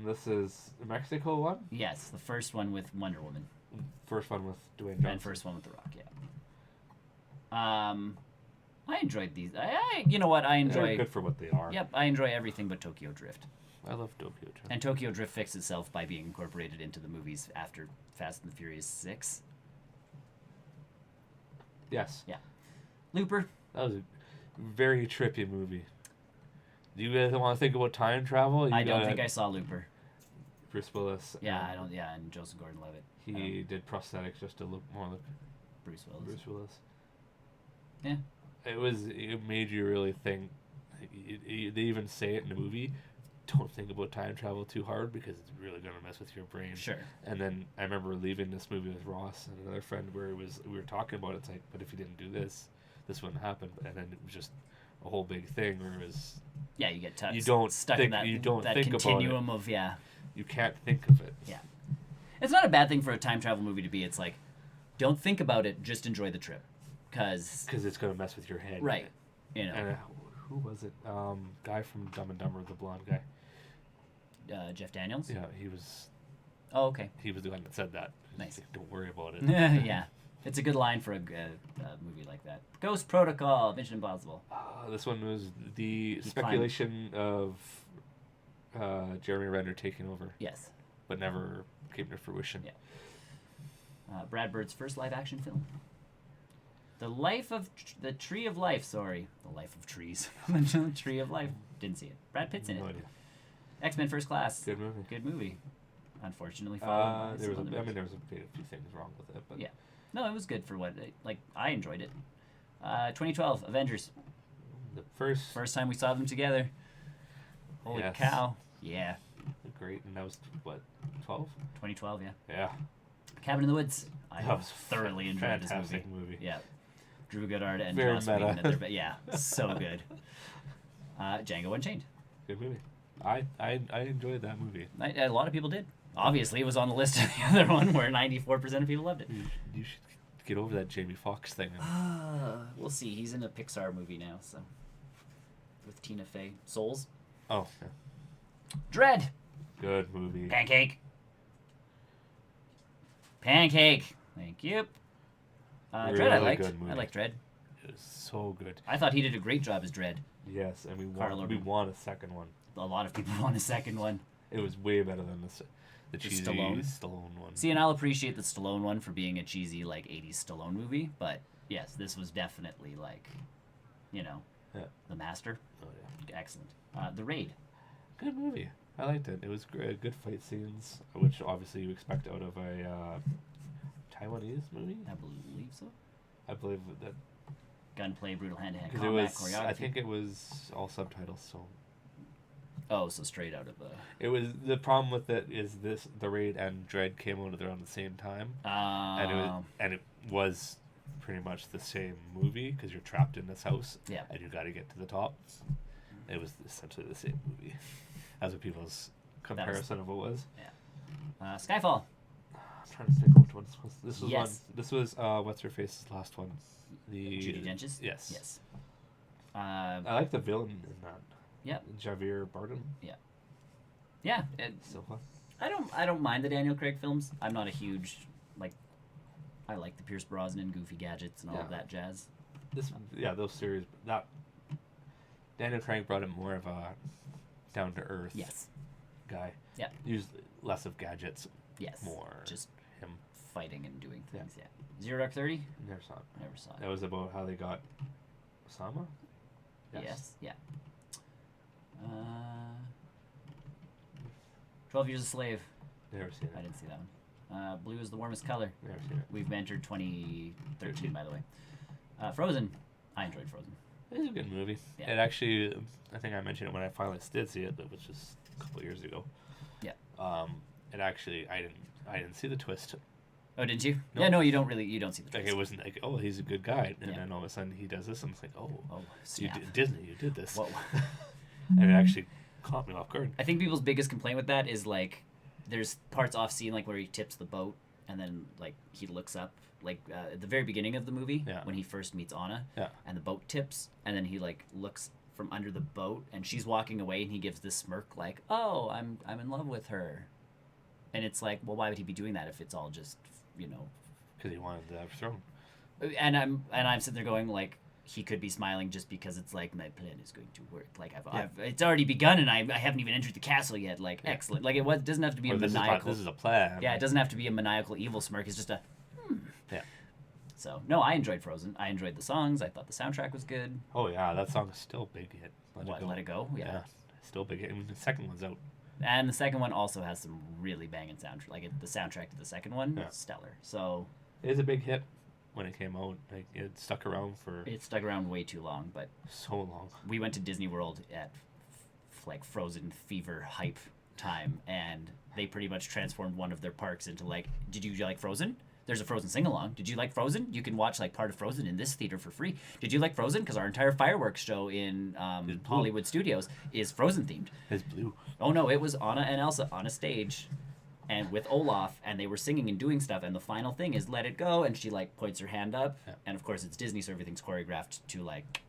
This is the Mexico one? Yes, the first one with Wonder Woman. First one with Dwayne Johnson. And first one with The Rock, yeah. I enjoyed these. You know what? I enjoy. They're good for what they are. Yep, I enjoy everything but Tokyo Drift. I love Tokyo Drift. And Tokyo Drift fixed itself by being incorporated into the movies after Fast and the Furious 6. Yes. Yeah. Looper. That was a very trippy movie. Do you guys want to think about time travel? I don't think I saw Looper. Bruce Willis. Yeah, I don't. Yeah, and Joseph Gordon-Levitt. He did prosthetics just to look more like Bruce Willis. Bruce Willis. Yeah. It made you really think. They even say it in the movie. Don't think about time travel too hard because it's really gonna mess with your brain. Sure. And then I remember leaving this movie with Ross and another friend where we were talking about it. It's like, but if you didn't do this, this wouldn't happen. And then it was just a whole big thing where it was. Yeah, you get stuck in that continuum of You can't think of it. Yeah. It's not a bad thing for a time travel movie to be. It's like, don't think about it, just enjoy the trip, because it's gonna mess with your head. Right. You know. And who was it? Guy from Dumb and Dumber, the blonde guy. Jeff Daniels? Yeah, he was. Oh, okay. He was the one that said that. Nice. Like, don't worry about it. Yeah. It's a good line for a movie like that. Ghost Protocol, Mission Impossible. This one was the speculation of Jeremy Renner taking over. Yes. But never came to fruition. Yeah. Brad Bird's first live-action film. The Tree of Life, sorry. The Life of Trees. The Tree of Life. Didn't see it. Brad Pitt's in it. Idea. X-Men First Class. Good movie. Good movie. Unfortunately, followed by there was a few things wrong with it, but yeah, no, it was good for what I enjoyed it. 2012 Avengers. The first time we saw them together. Holy cow! Yeah. Great, and that was what 12? 2012, yeah. Yeah. Cabin in the Woods. I thoroughly enjoyed this movie. Yeah. Drew Goddard and Very Joss Whedon. Yeah, so good. Django Unchained. Good movie. I enjoyed that movie. A lot of people did. Obviously, it was on the list of the other one where 94% of people loved it. You should get over that Jamie Foxx thing. We'll see. He's in a Pixar movie now, so with Tina Fey. Souls. Oh. Yeah. Dread. Good movie. Pancake. Pancake. Thank you. Really Dredd I liked. Good movie. I liked Dredd. It was so good. I thought he did a great job as Dredd. Yes, and we won a second one. A lot of people want a second one. It was way better than the cheesy Stallone one. See, and I'll appreciate the Stallone one for being a cheesy, like, 80s Stallone movie, but yes, this was definitely, like, the master. Oh, yeah. Excellent. The Raid. Good movie. I liked it. It was good fight scenes, which obviously you expect out of a Taiwanese movie. I believe so. I believe that. Gunplay, brutal hand-to-hand combat, choreography. I think it was all subtitles, so. Oh, so straight out of the. It was the problem with it is the Raid and Dredd came out around the same time, and it was pretty much the same movie because you're trapped in this house, and you got to get to the top. It was essentially the same movie. That's what people's comparison of it was. Yeah. Skyfall. I'm trying to think which one this was. This was yes. This was what's her face's last one. The Judi Dench's. Yes. Yes. I like the villain in that. Yeah. Javier Bardem. Yeah. Yeah. So fun. I don't mind the Daniel Craig films. I'm not a huge I like the Pierce Brosnan, Goofy Gadgets, and all of that jazz. Those series that Daniel Craig brought in more of a down to earth guy. Yeah. Used less of gadgets. Yes. More just him fighting and doing things. Yeah. Zero Dark 30. Never saw it. Never saw it. That was about how they got Osama. Yes. Yeah. 12 Years a Slave. Never seen it. I didn't see that one. Blue is the warmest color. Never seen it. We've entered 2013, by the way. Frozen. I enjoyed Frozen. It was a good movie. Yeah. It actually, I think I mentioned it when I finally did see it, which was a couple years ago. Yeah. It actually, I didn't see the twist. Oh, didn't you? No. Yeah, no, you don't see the twist. Like, it wasn't like, oh, he's a good guy, and then all of a sudden he does this, and it's like, oh, Disney, you did this. Whoa. And it actually caught me off guard. I think people's biggest complaint with that is, like, there's parts off scene, like, where he tips the boat, and then, like, he looks up, like, at the very beginning of the movie, when he first meets Anna, and the boat tips, and then he, like, looks from under the boat, and she's walking away, and he gives this smirk, like, oh, I'm in love with her. And it's like, well, why would he be doing that if it's all just, Because he wanted the throne. And I'm sitting there going, like, he could be smiling just because it's like, my plan is going to work. Like, it's already begun, and I haven't even entered the castle yet. Like, excellent. Like, it doesn't have to be maniacal. This is a plan. Yeah, it doesn't have to be a maniacal evil smirk. It's just a, Yeah. So, no, I enjoyed Frozen. I enjoyed the songs. I thought the soundtrack was good. Oh, yeah, that song is still a big hit. Let It Go? Yeah. Still a big hit. I mean, the second one's out. And the second one also has some really banging soundtrack. Like, the soundtrack to the second one, stellar. So... It is a big hit when it came out. Like, it stuck around for... It stuck around way too long, but... So long. We went to Disney World at, like, Frozen fever hype time, and they pretty much transformed one of their parks into, like, did you like Frozen? There's a Frozen sing-along. Did you like Frozen? You can watch, like, part of Frozen in this theater for free. Did you like Frozen? Because our entire fireworks show in Hollywood Studios is Frozen-themed. It's blue. Oh, no, it was Anna and Elsa on a stage and with Olaf, and they were singing and doing stuff, and the final thing is Let It Go, and she, like, points her hand up, and, of course, it's Disney, so everything's choreographed to, like,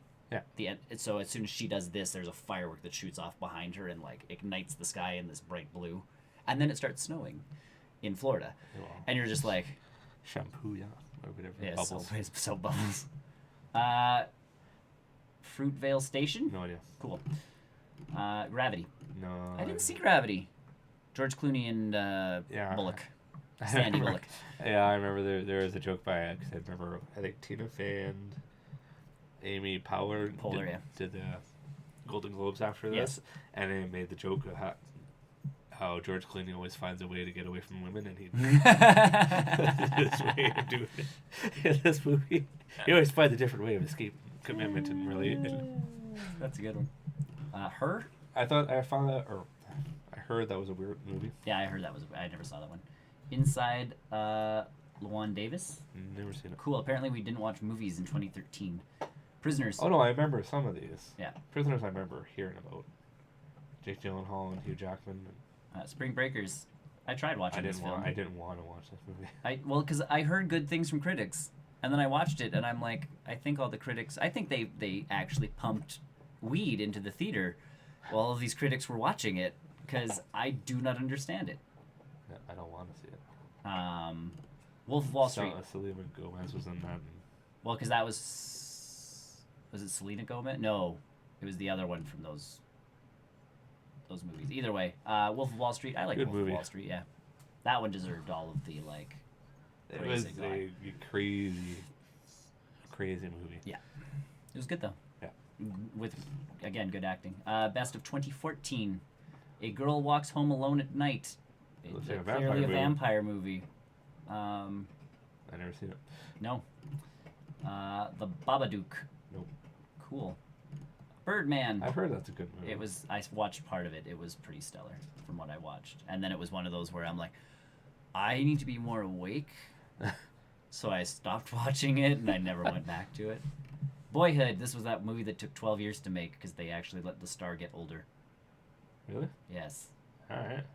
the end. So as soon as she does this, there's a firework that shoots off behind her and, like, ignites the sky in this bright blue. And then it starts snowing in Florida. Wow. And you're just like... Shampoo, or whatever. Yeah, bubbles. So bubbles. Fruitvale Station? No idea. Cool. Gravity. No. I didn't see Gravity. George Clooney and Bullock. Sandy Bullock. Yeah, I remember there was a joke by it, because I remember, I think Tina Fey and Amy Poehler did the Golden Globes after this, and they made the joke of how George Clooney always finds a way to get away from women, and this way to do it in this movie. He always finds a different way of escape, commitment, and relation. That's a good one. Her? I heard that was a weird movie. Yeah, I heard that was. I never saw that one. Inside Llewyn Davis? Never seen it. Cool. Apparently we didn't watch movies in 2013. Prisoners. Oh, no, I remember some of these. Yeah. Prisoners I remember hearing about. Jake Gyllenhaal and Hugh Jackman. Spring Breakers. I tried watching this film. I didn't want to watch this movie. Because I heard good things from critics. And then I watched it, and I'm like, I think all the critics... I think they actually pumped weed into the theater while all of these critics were watching it, because I do not understand it. I don't want to see it. Wolf of Wall Street. Selena Gomez was in that. Well, because that was it Selena Gomez? No, it was the other one from those movies. Either way, Wolf of Wall Street. I like Wolf of Wall Street. Yeah, that one deserved all of the like. It was a crazy movie. Yeah, it was good though. Yeah, with again good acting. Best of 2014. A Girl Walks Home Alone at Night. Looks like Clearly a vampire movie. I never seen it. No. The Babadook. Nope. Cool. Birdman. I've heard that's a good movie. I watched part of it. It was pretty stellar from what I watched. And then it was one of those where I'm like, I need to be more awake. So I stopped watching it and I never went back to it. Boyhood. This was that movie that took 12 years to make because they actually let the star get older. Really? Yes. All right.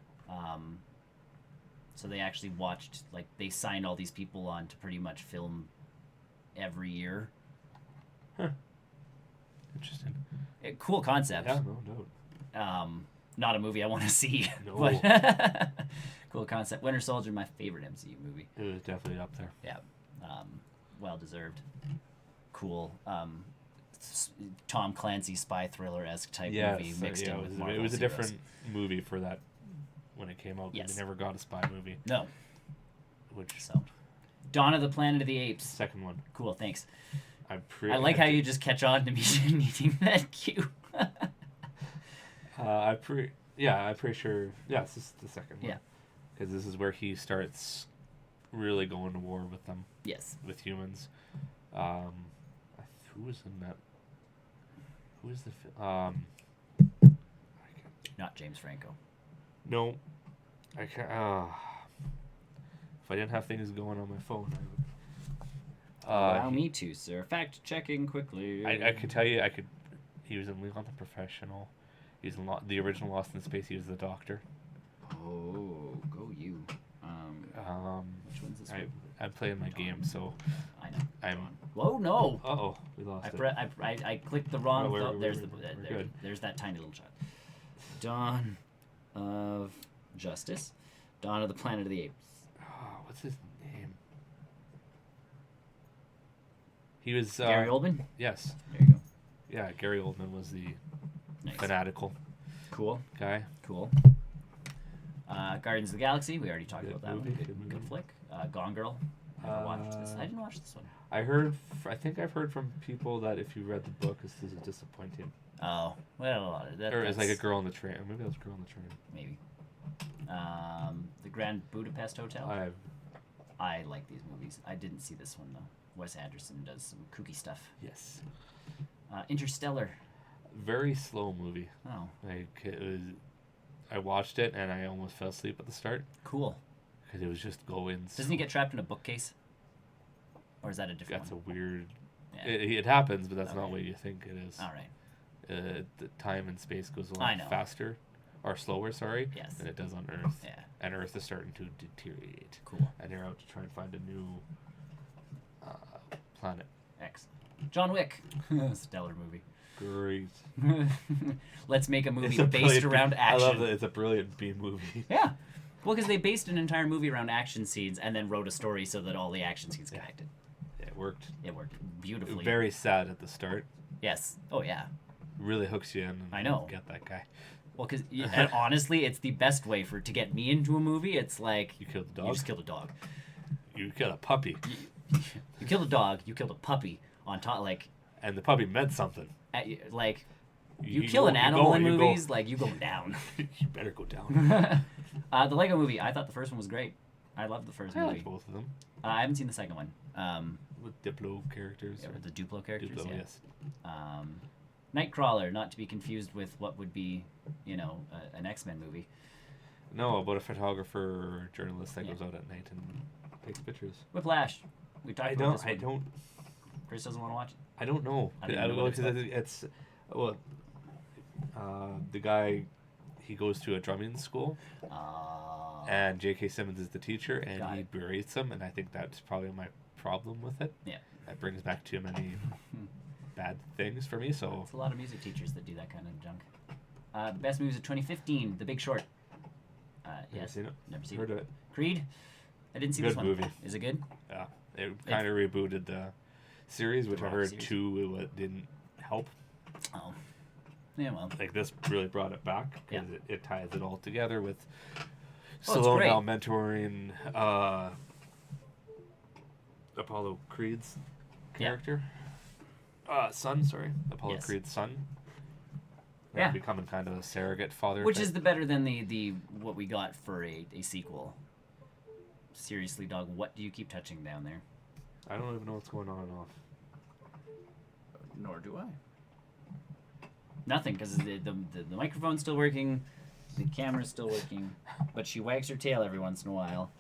So they actually watched, like, they signed all these people on to pretty much film every year. Huh. Interesting. Cool concept. Yeah, no doubt. Not a movie I want to see. No. But cool concept. Winter Soldier, my favorite MCU movie. It was definitely up there. Yeah. Well deserved. Cool. Tom Clancy spy thriller-esque type movie mixed in with Marvel. It was a different movie for that when it came out. Yes. They never got a spy movie. No. So, Dawn of the Planet of the Apes. Second one. Cool, thanks. I like how you just catch on to me needing that cue. I'm pretty sure. Yes, this is the second one. Yeah. Because this is where he starts really going to war with them. Yes. With humans. Who was in that? Who is the Not James Franco. No, I can't. If I didn't have things going on my phone, I would. Allow me to, sir. Fact checking quickly. I could tell you. He was in Leon the Professional. He was in the original Lost in Space. He was the Doctor. Oh, go you. Which one's this one? I'm playing my game, so I know. Whoa, no! Uh-oh, we lost it. I clicked the wrong. Good. There's that tiny little shot. Dawn of Justice. Dawn of the Planet of the Apes. Oh, what's his name? He was Gary Oldman. Yes. There you go. Yeah, Gary Oldman was the fanatical. Cool. Guy. Cool. Guardians of the Galaxy. We already talked about that movie. one. Good flick. Gone Girl. Never watched this. I didn't watch this one. I think I've heard from people that if you read the book, this is disappointing. Oh, well, or it's like a girl on the train. Or maybe it was a girl on the train. Maybe. The Grand Budapest Hotel. I like these movies. I didn't see this one though. Wes Anderson does some kooky stuff. Yes. Interstellar. Very slow movie. Oh. Like it was. I watched it and I almost fell asleep at the start. Cool. Because it was just going. Doesn't he get trapped in a bookcase? Or is that a different one? That's a weird. Yeah. It happens, but that's not what you think it is. All right. The time and space goes a lot faster, or slower, sorry, than it does on Earth. Yeah. And Earth is starting to deteriorate. Cool. And they're out to try and find a new planet. Excellent. John Wick. Stellar movie. Great. Let's make a movie based around action. I love that it's a brilliant B movie. Yeah. Well, because they based an entire movie around action scenes and then wrote a story so that all the action scenes connected. It worked. It worked beautifully. Very sad at the start. Yes. Oh, yeah. Really hooks you in. And I know. Get that guy. Well, because honestly, it's the best way to get me into a movie. It's like you killed the dog. You just killed a dog. You killed a puppy. You killed a dog. You killed a puppy on top, like. And the puppy meant something. Like, you kill an animal in movies, like you go down. You better go down. The Lego Movie. I thought the first one was great. I loved the first movie. I like both of them. I haven't seen the second one. With Diplo characters. Yeah, the Duplo characters. Duplo, yeah. Yes. Nightcrawler, not to be confused with what would be, an X-Men movie. No, about a photographer or journalist that goes out at night and takes pictures. Whiplash. We talked about this one. I don't. Chris doesn't want to watch it? I don't know. I don't know because it's the guy, he goes to a drumming school. And J.K. Simmons is the teacher, and he berates him, and I think that's probably my problem with it. Yeah. That brings back too many bad things for me, so... It's a lot of music teachers that do that kind of junk. Best movies of 2015, The Big Short. Never seen it. Never seen Heard it. of it. Creed. I didn't see good this one. Movie. Is it good? Yeah, it kind of rebooted the series, which I heard series. 2 it didn't help. Oh, yeah, well, like this really brought it back because it ties it all together with Stallone now mentoring Apollo Creed's character. Son, sorry, Apollo Creed's son. Becoming kind of a surrogate father. Which is the better than the what we got for a sequel. Seriously, dog, what do you keep touching down there? I don't even know what's going on and off. Nor do I. Nothing, because the microphone's still working, the camera's still working, but she wags her tail every once in a while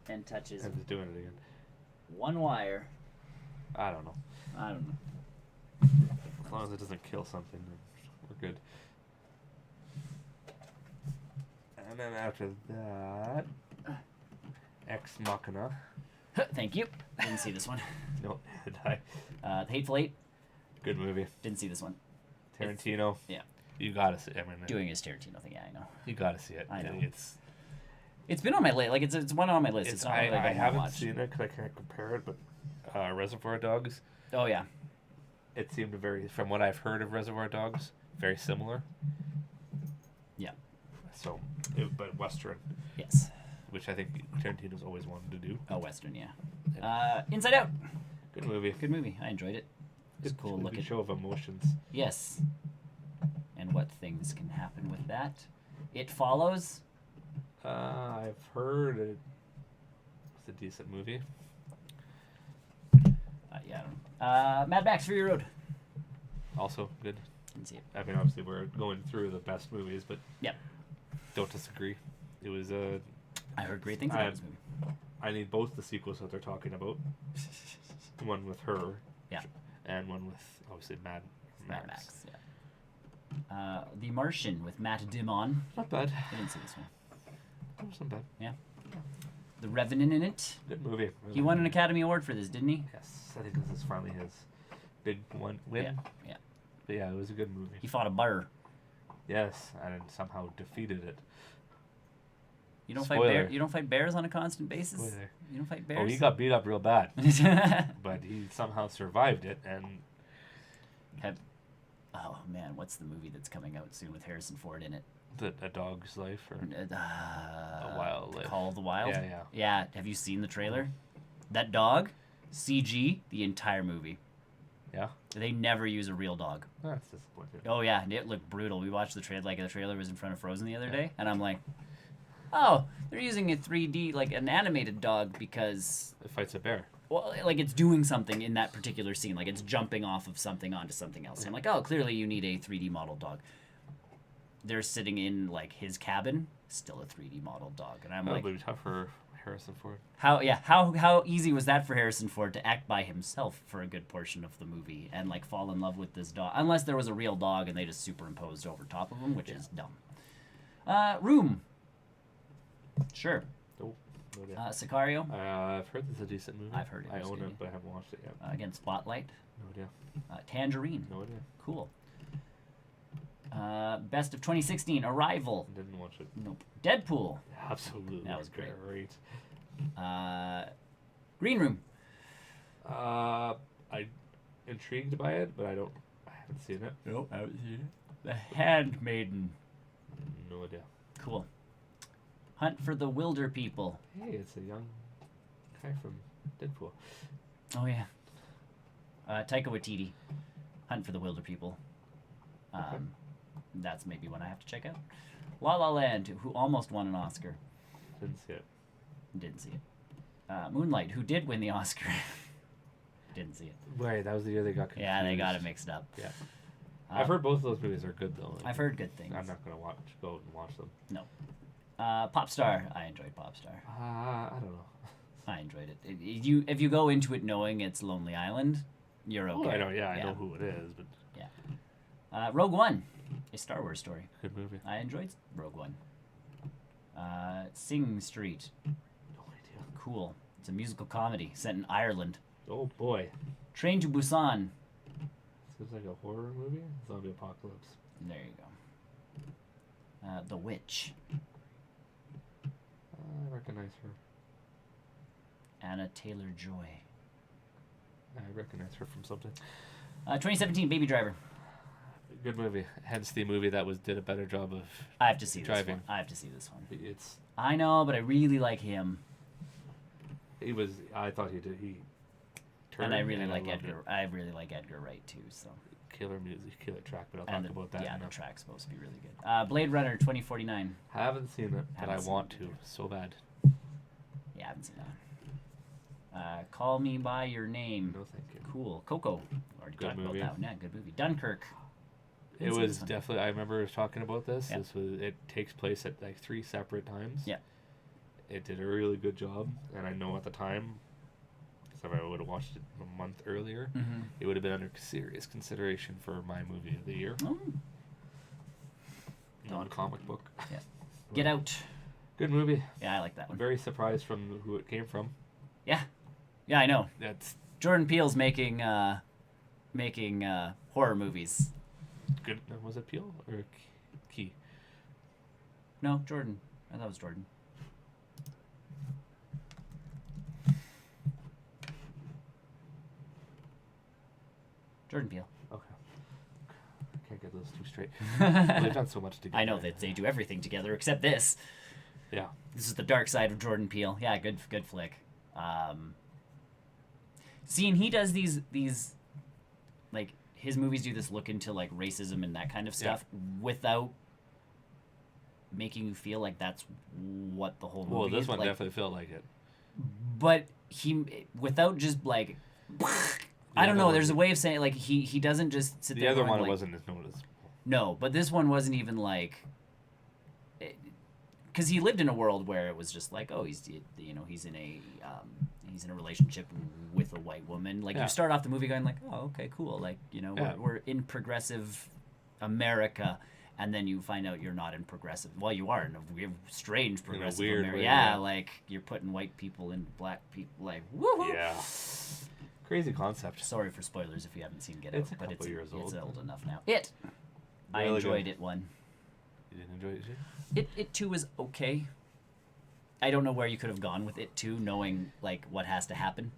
and touches. And it's doing it again. One wire. I don't know. As long as it doesn't kill something, then we're good. And then after that, Ex Machina. Thank you. Didn't see this one. No, did I? The Hateful Eight. Good movie. Didn't see this one. Tarantino. Yeah. You gotta see it. I mean, doing his Tarantino thing. Yeah, I know. You gotta see it. I know. It's been on my list. Like it's one on my list. It's not I like I haven't seen it because I can't compare it. But Reservoir Dogs. Oh yeah. It seemed from what I've heard of Reservoir Dogs, very similar. Yeah. So, but Western. Yes. Which I think Tarantino's always wanted to do. Oh, Western, yeah. Inside Out. Good movie. Good movie. I enjoyed it. It's cool looking. Show of emotions. Yes. And what things can happen with that. It Follows. I've heard it's a decent movie. Yeah. Mad Max Fury Road. Also good. Didn't see it. I mean, obviously we're going through the best movies, but don't disagree. It was I heard great things about this movie. I need both the sequels that they're talking about. One with her. Yeah. And one with obviously Mad Max. Yeah. The Martian with Matt Damon. Not bad. I didn't see this one. That was not bad. Yeah. The Revenant in it. Good movie. He won an Academy Award for this, didn't he? Yes. I think this is finally his big win. Yeah. But yeah, it was a good movie. He fought a bear. Yes, and somehow defeated it. You don't fight bears. You don't fight bears on a constant basis. Spoiler. You don't fight bears. Oh, he got beat up real bad, but he somehow survived it. And oh man, what's the movie that's coming out soon with Harrison Ford in it? A Dog's Life or A Wild Life. Call of the Wild. Yeah. Yeah. Have you seen the trailer? That dog, CG, the entire movie. Yeah. They never use a real dog. That's disappointing. Oh yeah, and it looked brutal. We watched the trailer. Like the trailer was in front of Frozen the other day, and I'm like, oh, they're using a 3D, like an animated dog because it fights a bear. Well, like it's doing something in that particular scene, like it's jumping off of something onto something else. I'm like, oh, clearly you need a 3D model dog. They're sitting in like his cabin, still a 3D model dog, and I'm like, that'd be tough for Harrison Ford. How easy was that for Harrison Ford to act by himself for a good portion of the movie and like fall in love with this dog? Unless there was a real dog and they just superimposed over top of him, which is dumb. Room. Sure. Oh, no idea. Sicario. I've heard this is a decent movie. I've heard it. I own it, but I haven't watched it yet. Again, Spotlight. No idea. Tangerine. No idea. Cool. Best of 2016, Arrival. Didn't watch it. Nope. Deadpool. Absolutely. That was great. Green Room. I intrigued by it, but I haven't seen it. Nope, I haven't seen it. The Handmaiden. No idea. Cool. Hunt for the Wilder People. Hey, it's a young guy from Deadpool. Oh yeah. Taika Waititi. Hunt for the Wilder People. Okay. That's maybe one I have to check out. La La Land, who almost won an Oscar. Didn't see it. Didn't see it. Moonlight, who did win the Oscar. Didn't see it. Right, that was the year they got confused. Yeah, they got it mixed up. Yeah. I've heard both of those movies are good, though. Like, I've heard good things. I'm not going to go out and watch them. No. Popstar. I enjoyed Popstar. I don't know. I enjoyed it. If you go into it knowing it's Lonely Island, you're okay. Oh, I know. Yeah, I know who it is, but yeah. Rogue One, a Star Wars story. Good movie. I enjoyed Rogue One. Sing Street. No idea. Cool. It's a musical comedy set in Ireland. Oh boy. Train to Busan. Seems like a horror movie. Zombie apocalypse. There you go. The Witch. I recognize her. Anna Taylor-Joy. I recognize her from something. 2017, Baby Driver. Good movie. Hence the movie that did a better job of I have to see driving. This one. I have to see this one. It's. I know, but I really like him. I thought he did. He. And I really like Edgar. I really like Edgar Wright too. So. Killer music, killer track, but I'll talk about that. Yeah, the track's supposed to be really good. Blade Runner 2049. Haven't seen it, but I want to so bad. Yeah, I haven't seen that. Call Me by Your Name. No, thank you. Cool. Coco. Already talked about that one. Yeah, good movie. Dunkirk. It was definitely. I remember talking about this. Yeah. It takes place at like 3 separate times. Yeah. It did a really good job, and I know at the time, if I would have watched it a month earlier, it would have been under serious consideration for my movie of the year. Oh. Non-comic book. Yeah. Get Out. Good movie. Yeah, I like that one. I'm very surprised from who it came from. Yeah. Yeah, I know. That's Jordan Peele's making horror movies. good. Was it Peele or Key? No, Jordan. I thought it was Jordan. Jordan Peele. Okay. I can't get those two straight. They've done so much together. I know that they do everything together except this. Yeah. This is the dark side of Jordan Peele. Yeah, good flick. Seeing he does these like his movies do this look into like racism and that kind of stuff without making you feel like that's what the whole movie Well, this is. one like, definitely felt like it. But he without just like I don't know. There's a way of saying like he doesn't just sit there. The other going, one like, wasn't as noticeable. No, but this one wasn't even like. Because he lived in a world where it was just like, oh, he's in a relationship with a white woman. Like you start off the movie going like, oh, okay, cool. Like we're in progressive America, and then you find out you're not in progressive. Well, you are in a weird, strange progressive America. Way, yeah, like you're putting white people and black people. Like woohoo. Yeah. Crazy concept. Sorry for spoilers if you haven't seen Get Out, but it's years old. It's old enough now. I really enjoyed good. it one. You didn't enjoy it too? It too was okay. I don't know where you could have gone with it too, knowing like what has to happen.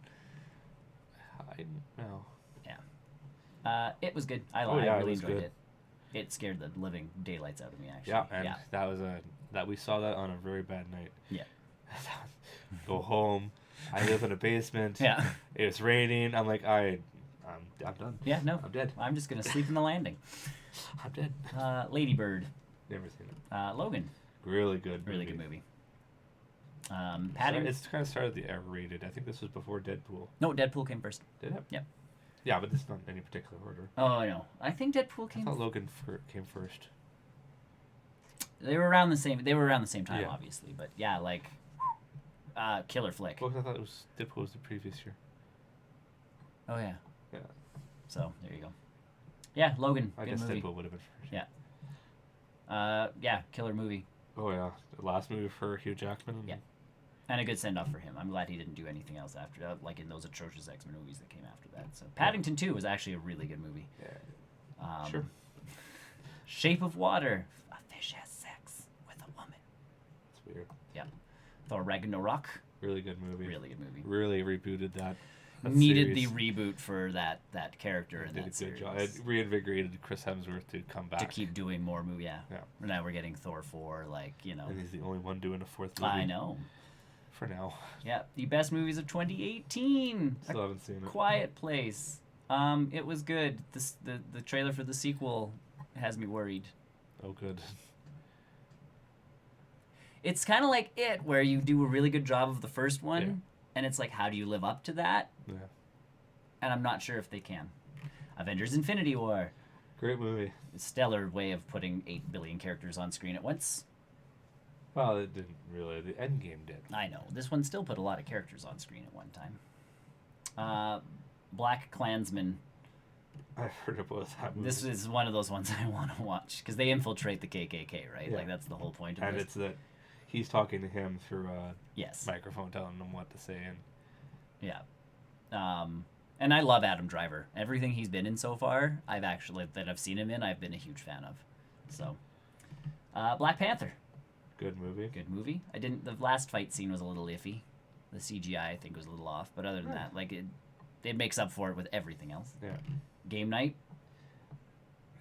I know. Yeah. It was good. I really enjoyed it. It scared the living daylights out of me actually. Yeah, and that was we saw that on a very bad night. Yeah. Go home. I live in a basement. Yeah. It was raining. I'm like, I'm done. Yeah, no. I'm dead. I'm just gonna sleep in the landing. I'm dead. Lady Bird. Never seen it. Logan. Really good. Really good movie. Paddington. It's kind of started the R-rated. I think this was before Deadpool. No, Deadpool came first. Did it? Yep. Yeah, but this is not in any particular order. Oh, no. I think Deadpool came. I thought Logan came first. They were around the same. They were around the same time, obviously. But yeah, like, killer flick. Well, I thought Deadpool was the previous year. Oh yeah. Yeah. So there you go. Yeah, Logan. I good guess movie. Deadpool would have been first. Yeah. Yeah, killer movie. Oh yeah, the last movie for Hugh Jackman. Yeah. And a good send off for him. I'm glad he didn't do anything else after that, like in those atrocious X-Men movies that came after that. So Paddington 2 was actually a really good movie. Yeah. Sure. Shape of Water. A fish has sex with a woman. It's weird. Yeah. Thor Ragnarok. Really good movie. Really good movie. Really rebooted that. Needed series. the reboot for that character in that series. Did a good job. It reinvigorated Chris Hemsworth to come back. To keep doing more movies, yeah. Yeah. Now we're getting Thor 4, like, And he's the only one doing a fourth movie. I know. For now. Yeah, the best movies of 2018. Still haven't seen it. Quiet Place. It was good. The trailer for the sequel has me worried. Oh, good. It's kind of like It, where you do a really good job of the first one, and it's like, how do you live up to that? Yeah. And I'm not sure if they can. Avengers Infinity War. Great movie. A stellar way of putting 8 billion characters on screen at once. Well, it didn't really. The Endgame did. I know. This one still put a lot of characters on screen at one time. Black Klansman. I've heard about that movie. This is one of those ones I want to watch, because they infiltrate the KKK, right? Like, that's the whole point of and this. It's that he's talking to him through a yes. microphone, telling him what to say. And yeah. And I love Adam Driver. Everything he's been in so far, that I've seen him in, I've been a huge fan of. So, Black Panther. Good movie. Good movie. The last fight scene was a little iffy. The CGI I think was a little off, but other than that, like it makes up for it with everything else. Yeah. Game Night.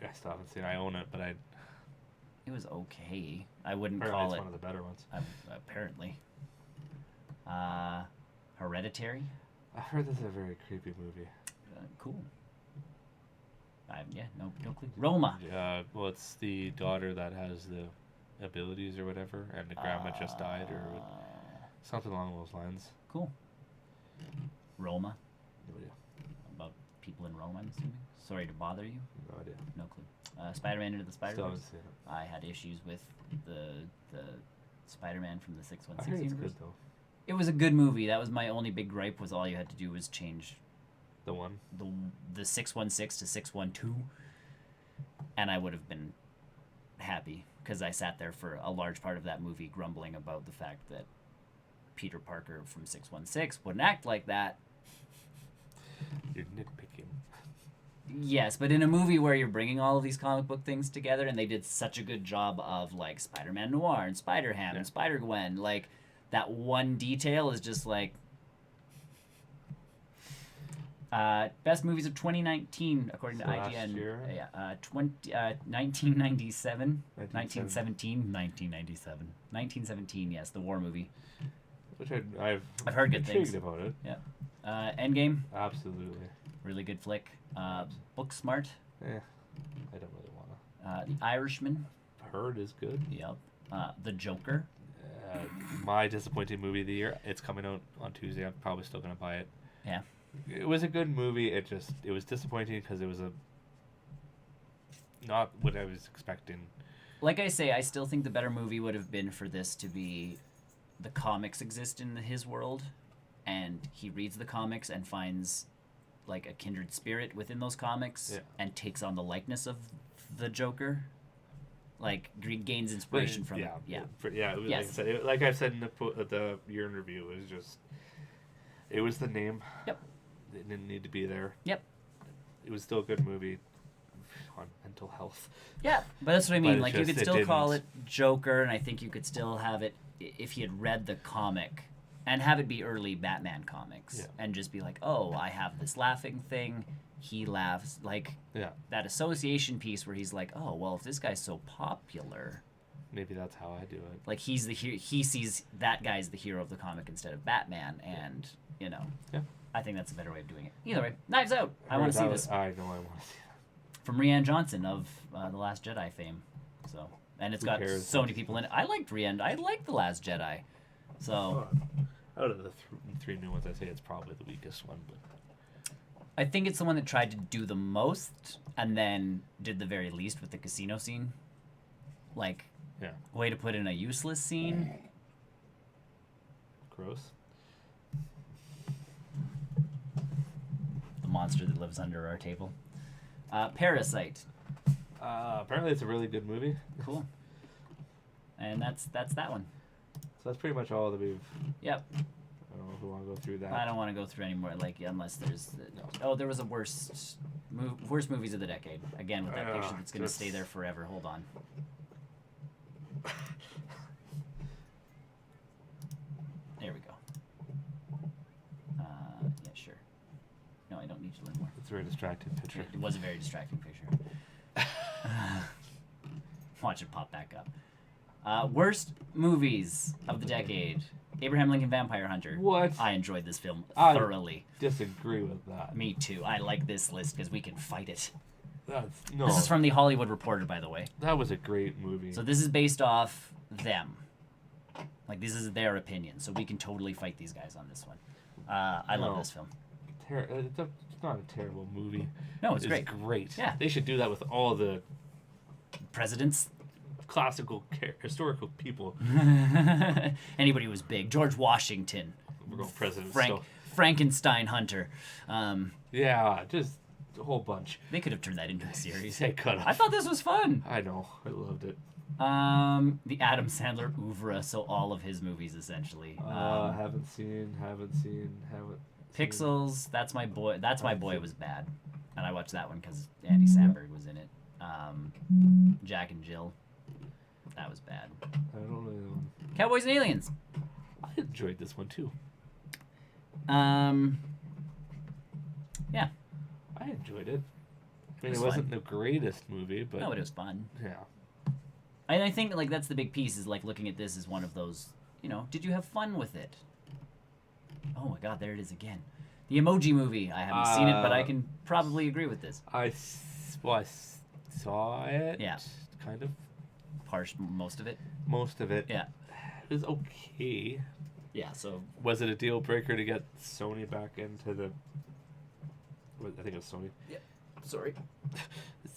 I still haven't seen it. I own it, but It was okay. I wouldn't apparently call it's it. one of the better ones. Apparently. Hereditary. I heard this is a very creepy movie. Cool. No clue. Roma. Well, it's the daughter that has the abilities or whatever, and the grandma just died or something along those lines. Cool. Roma. No idea. About people in Rome, I'm assuming. Sorry to bother you. No idea. No clue. Spider-Man Into the Still Spider-Verse. haven't seen it. I had issues with the Spider-Man from the 616 I heard it's universe. good though. It was a good movie. That was my only big gripe. Was all you had to do was change The one. the 616 to 612, and I would have been happy because I sat there for a large part of that movie grumbling about the fact that Peter Parker from 616 wouldn't act like that. You're nitpicking. Yes, but in a movie where you're bringing all of these comic book things together, and they did such a good job of like Spider-Man Noir and Spider-Ham and Spider-Gwen, like that one detail is just like best movies of 2019 according to IGN. Year? 1997, 1917, yes, the war movie. Which I've heard good things about it. Yeah. Endgame. Absolutely. Really good flick. Booksmart. I don't really wanna. The Irishman. Heard is good. Yep. The Joker. My disappointing movie of the year. It's coming out on Tuesday. I'm probably still gonna buy it. Yeah. It was a good movie. It was disappointing because it was not what I was expecting. Like I say, I still think the better movie would have been for this to be the comics exist in his world, and he reads the comics and finds like a kindred spirit within those comics and takes on the likeness of the Joker. Like gains inspiration from it. Yeah. Yes. Like I said, like I've said in the year in review, it was the name. Yep. It didn't need to be there. Yep. It was still a good movie on mental health. Yeah, but that's what I mean. But like you could still call it Joker, and I think you could still have it if he had read the comic and have it be early Batman comics and just be like, oh, I have this laughing thing. He laughs, like that association piece where he's like, oh, well, if this guy's so popular, maybe that's how I do it. like he sees that guy's the hero of the comic instead of Batman, and I think that's a better way of doing it. Either way, Knives Out. I want to see this. I know I want to see that. From Rian Johnson of The Last Jedi fame, so and it's got so many people in it. I liked Rian. I liked The Last Jedi, so. Out of the three new ones, I say it's probably the weakest one, but. I think it's the one that tried to do the most and then did the very least with the casino scene. Like, way to put in a useless scene. Gross. The monster that lives under our table. Parasite. Apparently it's a really good movie. Cool. And that's that one. So that's pretty much all that we've... Yep. I don't know if we want to go through that. I don't want to go through any more, like, unless there's... there was a worst movies of the decade. Again, with that picture that's going to stay there forever. Hold on. There we go. Yeah, sure. No, I don't need to learn more. It's a very distracting picture. It was a very distracting picture. Watch it pop back up. Worst movies of the decade. Abraham Lincoln Vampire Hunter. What? I enjoyed this film thoroughly. Disagree with that. Me too. I like this list because we can fight it. No. This is from the Hollywood Reporter, by the way. That was a great movie. So this is based off them. Like, this is their opinion. So we can totally fight these guys on this one. I love this film. It's not a terrible movie. No, it's great. It's great. Yeah. They should do that with all the presidents. Classical historical people. Anybody who was big. George Washington. We're going presidents. Frankenstein Hunter. Yeah, just a whole bunch. They could have turned that into a series. They could have. I thought this was fun. I know. I loved it. The Adam Sandler oeuvre, so all of his movies essentially. Haven't seen. Pixels. That's my boy. That's my boy was bad, and I watched that one because Andy Samberg was in it. Jack and Jill. That was bad. I don't know. Cowboys and Aliens. I enjoyed this one too. Yeah. I enjoyed it. I mean, it wasn't the greatest movie, but... No, but it was fun. Yeah. And I think, like, that's the big piece, is, like, looking at this as one of those, you know, did you have fun with it? Oh, my God, there it is again. The Emoji Movie. I haven't seen it, but I can probably agree with this. I saw it. Yeah. Kind of. Most of it. Most of it. Yeah. It was okay. Yeah, so... Was it a deal breaker to get Sony back into the... I think it was Sony. Yeah. Sorry.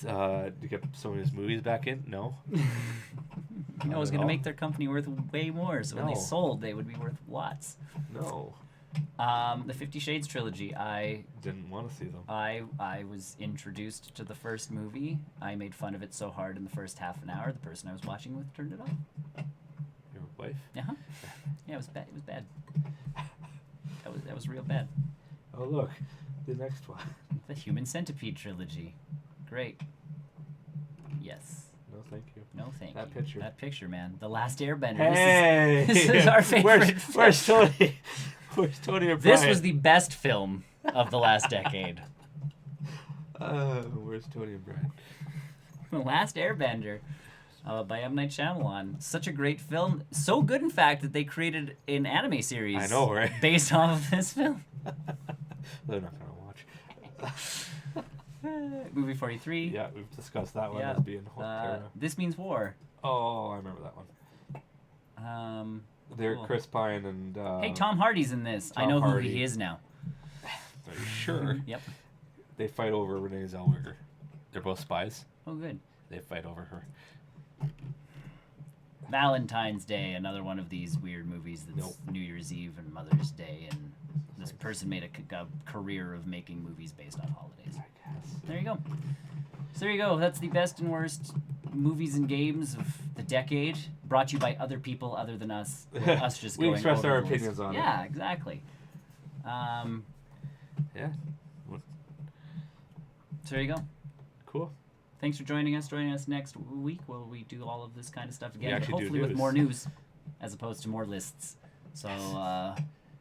To get Sony's movies back in? No. You know, it was going to make their company worth way more, so when they sold, they would be worth lots. No. The 50 Shades trilogy, I... Didn't want to see them. I was introduced to the first movie. I made fun of it so hard in the first half an hour, the person I was watching with turned it off. Your wife? Uh-huh. Yeah, it was bad. It was bad. That was real bad. Oh, look. The next one. The Human Centipede trilogy. Great. Yes. No, thank you. No, thank you. That picture, man. The Last Airbender. Hey! This is our favorite. Where's Tony? Where's Tony and Brian? This was the best film of the last decade. Where's Tony and Brian? The Last Airbender. By M. Night Shyamalan. Such a great film. So good, in fact, that they created an anime series. I know, right? Based off of this film. They're not going to watch. Movie 43. Yeah, we've discussed that one as being hot. This Means War. Oh, I remember that one. They're cool. Chris Pine and... hey, Tom Hardy's in this. I know Hardy. Who he is now. Are you sure? Yep. They fight over Renee Zellweger. They're both spies. Oh, good. They fight over her. Valentine's Day, another one of these weird movies that's New Year's Eve and Mother's Day, and this person made a career of making movies based on holidays. I guess. There you go. So there you go. That's the best and worst movies and games of the decade, brought to you by other people other than us. Us just we going expressed over our the opinions list. on it. Yeah, exactly. Yeah. So there you go. Cool. Thanks for joining us. Joining us next week while we do all of this kind of stuff again, but actually hopefully with more news as opposed to more lists. So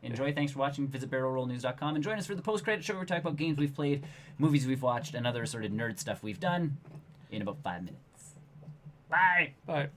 enjoy. Thanks for watching. Visit barrelrollnews.com and join us for the post-credit show where we talk about games we've played, movies we've watched, and other sort of nerd stuff we've done in about 5 minutes. Bye. Bye.